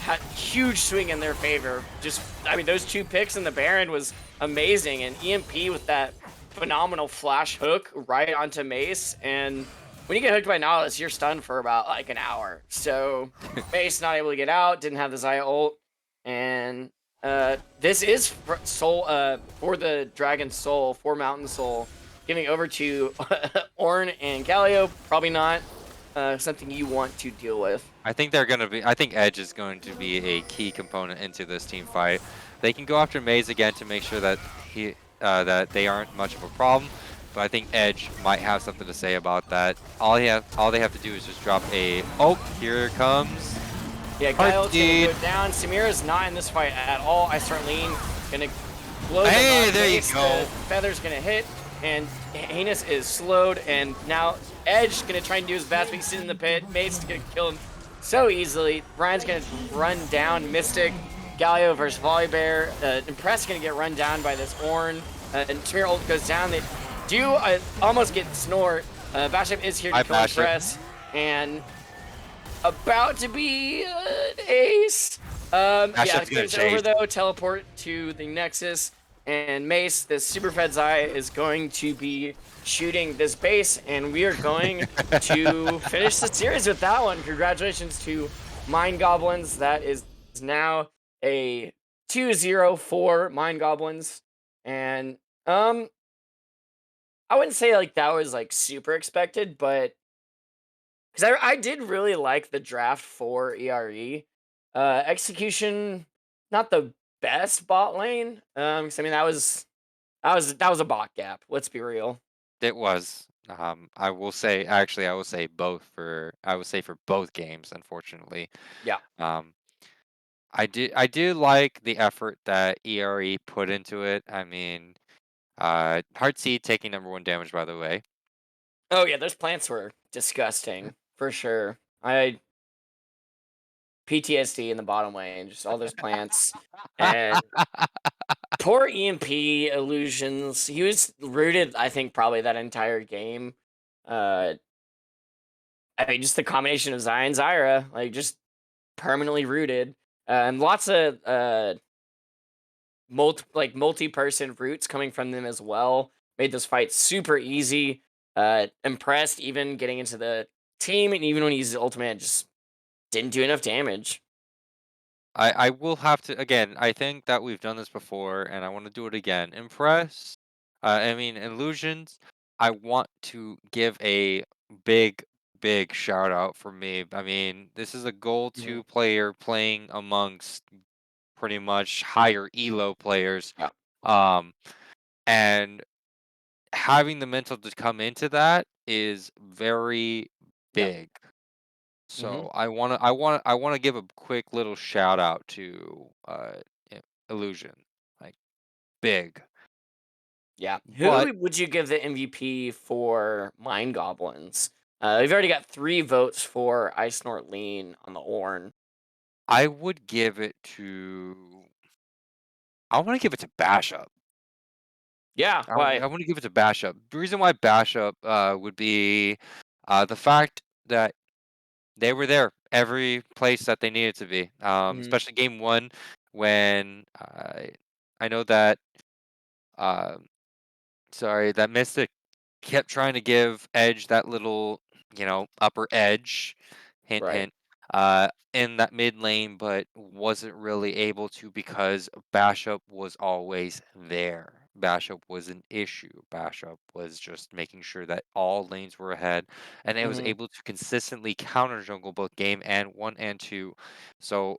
had huge swing in their favor. Just, I mean, those 2 picks in the Baron was amazing, and EMP with that phenomenal flash hook right onto Mace, and when you get hooked by Nautilus, you're stunned for about like an hour. So Mace not able to get out, didn't have the Zaya ult, and this is for the Dragon Soul, for Mountain Soul, giving over to Ornn and Galio. Probably not something you want to deal with. I think Edge is going to be a key component into this team fight. They can go after Maze again to make sure that that they aren't much of a problem, but I think Edge might have something to say about that. All they have to do is just drop a... Oh, here it comes. Yeah, Guile's gonna go down. Samira's not in this fight at all. Ice-Lean gonna blow the there you go. The feather's gonna hit, and Heinous is slowed, and now Edge gonna try and do his best, but he's sitting in the pit. Mace is gonna kill him so easily. Brian's gonna run down Mystic. Galio versus Volibear. Impress gonna get run down by this Ornn. And Smear ult goes down. They do almost get Snort. Basham is here to kill Impress. And about to be an ace. Yeah, game's over though. Teleport to the Nexus. And Mace, this super fed Zaya, is going to be shooting this base. And we are going to finish the series with that one. Congratulations to MindGoblins. That is now a 2-0 for MindGoblins, and I wouldn't say like that was like super expected, but because I did really like the draft for ERE. Execution, not the best bot lane. I mean that was a bot gap. Let's be real. It was. I will say, actually, I will say for both games, unfortunately. Yeah. I do like the effort that ERE put into it. I mean, Heartseed taking #1 damage, by the way. Oh yeah, those plants were disgusting for sure. PTSD in the bottom lane, just all those plants. And poor EMP illusions. He was rooted, I think, probably that entire game. Uh, I mean, just the combination of Zion Zyra, like just permanently rooted, and lots of multi-person roots coming from them as well. Made those fights super easy. Impressed even getting into the team, and even when he used his ultimate, just didn't do enough damage. I will have to again. I think that we've done this before, and I want to do it again. Impress. I mean, illusions. I want to give a big, big shout out for me. I mean, this is a goal Mhm. two player playing amongst pretty much higher elo players. Yeah. Um, and having the mental to come into that is very Yeah. big. Hmm. So I wanna give a quick little shout out to Illusion. Like big. Yeah. But Who would you give the MVP for MindGoblins? We've already got 3 votes for I Snort Lean on the Orn. I would give it to I wanna give it to Bash Up. Yeah. I Why? I wanna give it to Bash Up. The reason why Bash Up would be the fact that they were there every place that they needed to be. Hmm. Especially game one when I know that uh, sorry, that Mystic kept trying to give Edge that little, upper edge, hint, Right. hint, in that mid lane, but wasn't really able to because Bashup was always there. Bashup was an issue. Bashup was just making sure that all lanes were ahead, and it was Hmm. able to consistently counter jungle both game and one and two. So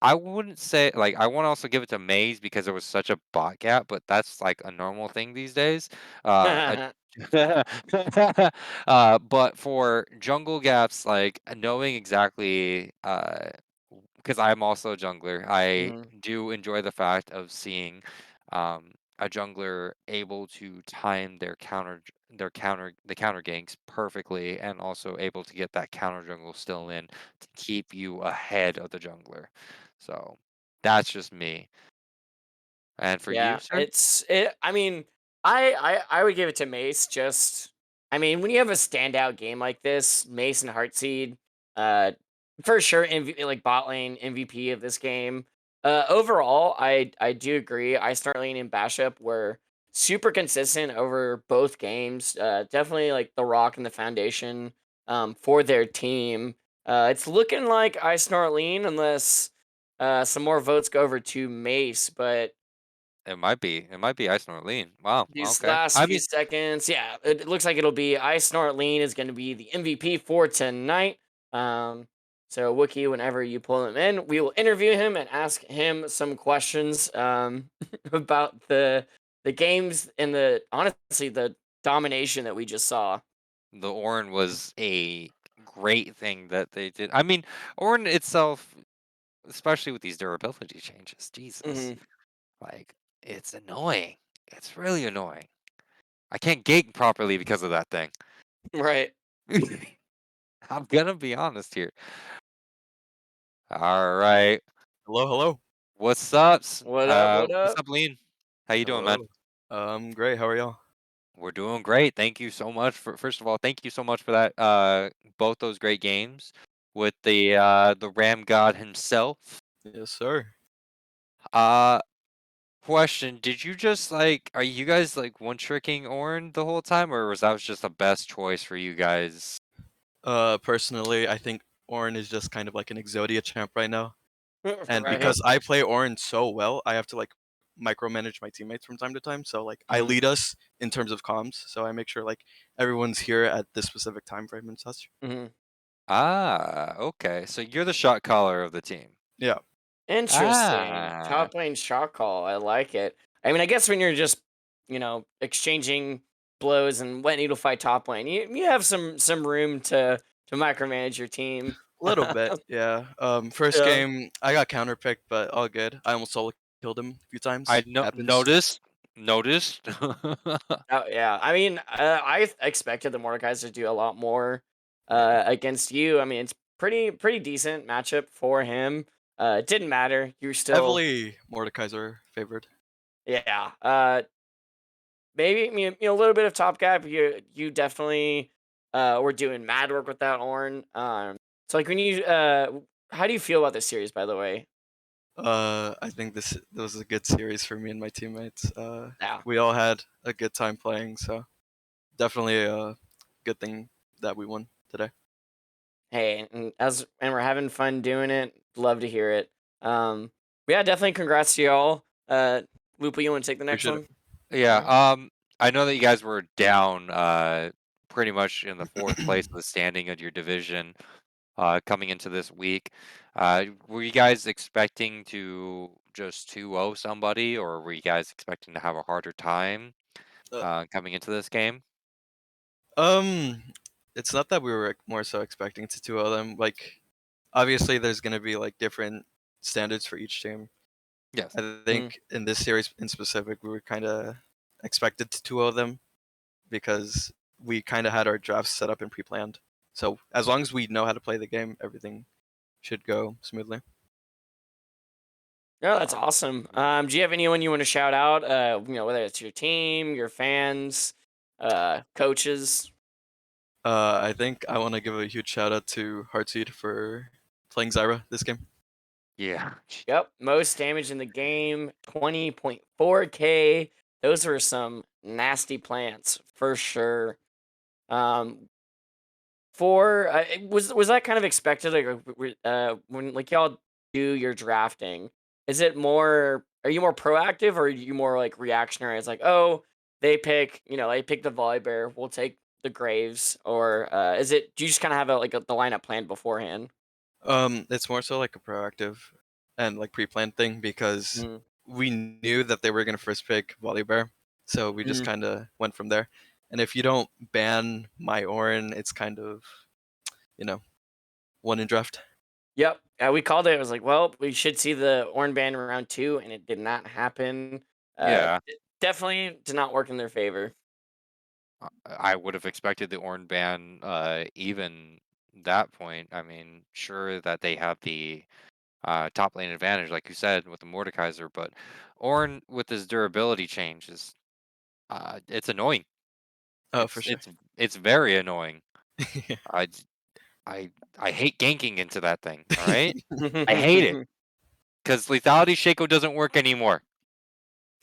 I wouldn't say like I want to also give it to Maze because there was such a bot gap, but that's like a normal thing these days. A but for jungle gaps, like knowing exactly, because I'm also a jungler, I Hmm. do enjoy the fact of seeing a jungler able to time the counter ganks perfectly, and also able to get that counter jungle still in to keep you ahead of the jungler. So that's just me. And for you, Yeah, sir? I mean, I would give it to Mace. Just, I mean, when you have a standout game like this, Mace and Heartseed, uh, for sure, like bot lane MVP of this game. Overall, I do agree. I start lane and Bashop were super consistent over both games. Definitely like the rock and the foundation for their team. It's looking like I snort lean unless some more votes go over to Mace, but It might be. It might be Ice Norleen. Wow. these Okay. last I few mean, seconds, yeah, it looks like it'll be I Snort Lean is going to be the MVP for tonight. So Wookie, whenever you pull him in, we will interview him and ask him some questions about the games and the honestly the domination that we just saw. the Orin was a great thing that they did. I mean, Orin itself, especially with these durability changes, Jesus, Hmm. like it's annoying. It's really annoying. I can't gate properly because of that thing. Right. I'm gonna be honest here. All right. Hello, hello. What's up? What up? What What's up? up, Lean? How you doing, man? Hello. Great. How are y'all? We're doing great. Thank you so much for first of all, thank you so much for that both those great games with the Ram God himself. Yes, sir. Uh question, did you just like are you guys like one tricking Orn the whole time, or was that just the best choice for you guys? Personally, I think Orin is just kind of like an Exodia champ right now. And Uh-huh. Right. because I play Orin so well, I have to like micromanage my teammates from time to time. So like I Hmm. lead us in terms of comms. So I make sure like everyone's here at this specific time frame and such. Hmm. Ah, okay. So you're the shot caller of the team. Yeah. Interesting. Ah, Top lane shot call. I like it. I mean, I guess when you're just, exchanging blows and wet needle fight top lane, you have some room to micromanage your team. A little bit, yeah. First Yeah. game I got counterpicked, but all good. I almost solo killed him a few I times. no Happens. noticed. Oh yeah. I mean, I expected the Mordekaiser to do a lot more Yeah. against you. I mean, it's pretty decent matchup for him. It didn't matter. You were still Heavily Mordekaiser favored. yeah. Maybe a little bit of top cap. You definitely were doing mad work with that Orn. So like when you how do you feel about this series, by the way? I think this was a good series for me and my teammates. Yeah. We all had a good time playing, so definitely a good thing that we won today. Hey, and we're having fun doing it. Love to hear it. Yeah, definitely congrats to y'all. Lupa, you want to take the next Appreciate it. one? Yeah. Alright. I know that you guys were down pretty much in the fourth place of the standing of your division coming into this week. Were you guys expecting to just 2-0 somebody, or were you guys expecting to have a harder time Uh, coming into this game? um, it's not that we were more so expecting to 2-0 them. Like, obviously, there's gonna be like different standards for each team. Yes. I Mm. think in this series in specific, we were kind of expected to 2-0 them because we kind of had our drafts set up and pre-planned. So as long as we know how to play the game, everything should go smoothly. Yeah, that's awesome. Do you have anyone you want to shout out? Whether it's your team, your fans, coaches. I think I want to give a huge shout out to Heartseed for playing Zyra this game. Yeah. Yep, most damage in the game, 20.4k. Those were some nasty plants for sure. Um, was that kind of expected? Like, when like y'all do your drafting, is it more? Are you more proactive or are you more like reactionary? It's like, oh, they pick the volley bear, we'll take the graves, or is it? Do you just kind of have the lineup planned beforehand? It's more so like a proactive and like pre-planned thing because Mm. we knew that they were gonna first pick Volibear, so we just Mm. kind of went from there. And if you don't ban my Orin, it's kind of you know one in draft. Yep. We called it. It was like, well, we should see the Orange Band in round 2, and it did not happen. Yeah. It definitely did not work in their favor. I would have expected the Orn ban even that point. I mean, sure that they have the top lane advantage, like you said, with the Mordekaiser, but Orn with his durability change is it's annoying. Oh, for It's sure. it's it's very annoying. Yeah. I I I hate ganking into that thing. All right, I hate it because lethality Shaco doesn't work anymore.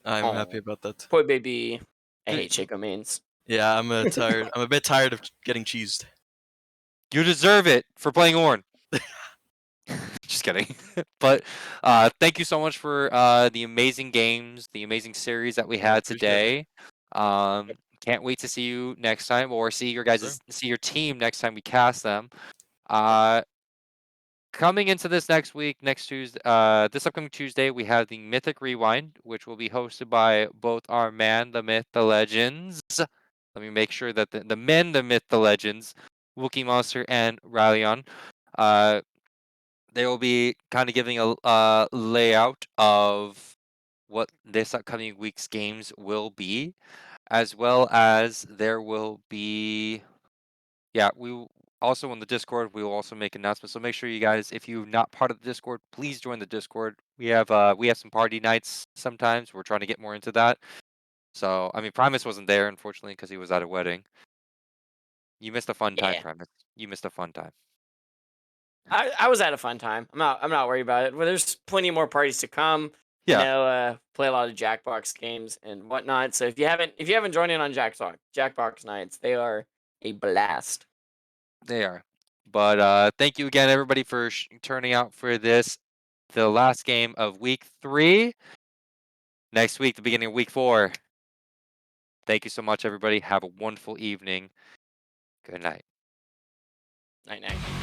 I'm happy Oh, about that. poor baby. I hate You Shaco mains. Yeah, tired. I'm a bit tired of getting cheesed. deserve it for playing Orn. Just kidding. But thank you so much for the amazing games, the amazing series that we Yeah, had appreciate it. today. Can't wait to see you next time, or Sure. see your team next time we cast them. Uh, Coming into this next week, next Tuesday, this upcoming Tuesday, we have the Mythic Rewind, which will be hosted by both our man, the myth, the legends. Let me make sure that the men, the myth, the legends, Wookie Monster and Rallion. Uh, they will be kind of giving a layout of what this upcoming week's games will be, as well as there will be, yeah, also on the Discord, we will also make announcements. So make sure you guys, if you're not part of the Discord, please join the Discord. We have some party nights sometimes. We're trying to get more into that. So I mean, Primus wasn't there unfortunately because he was at a wedding. You missed a fun time, Yeah. Primus. You missed a fun time. I was at a fun time. I'm not worried about it. Well, there's plenty more parties to come. I Yeah, know play a lot of Jackbox games and whatnot. So if you haven't joined in on Jackbox nights, they are a blast. they are. But thank you again, everybody, for turning out for this, the last game of week 3. Next week, the beginning of week 4. Thank you so much, everybody. Have a wonderful evening. Good night. Night night.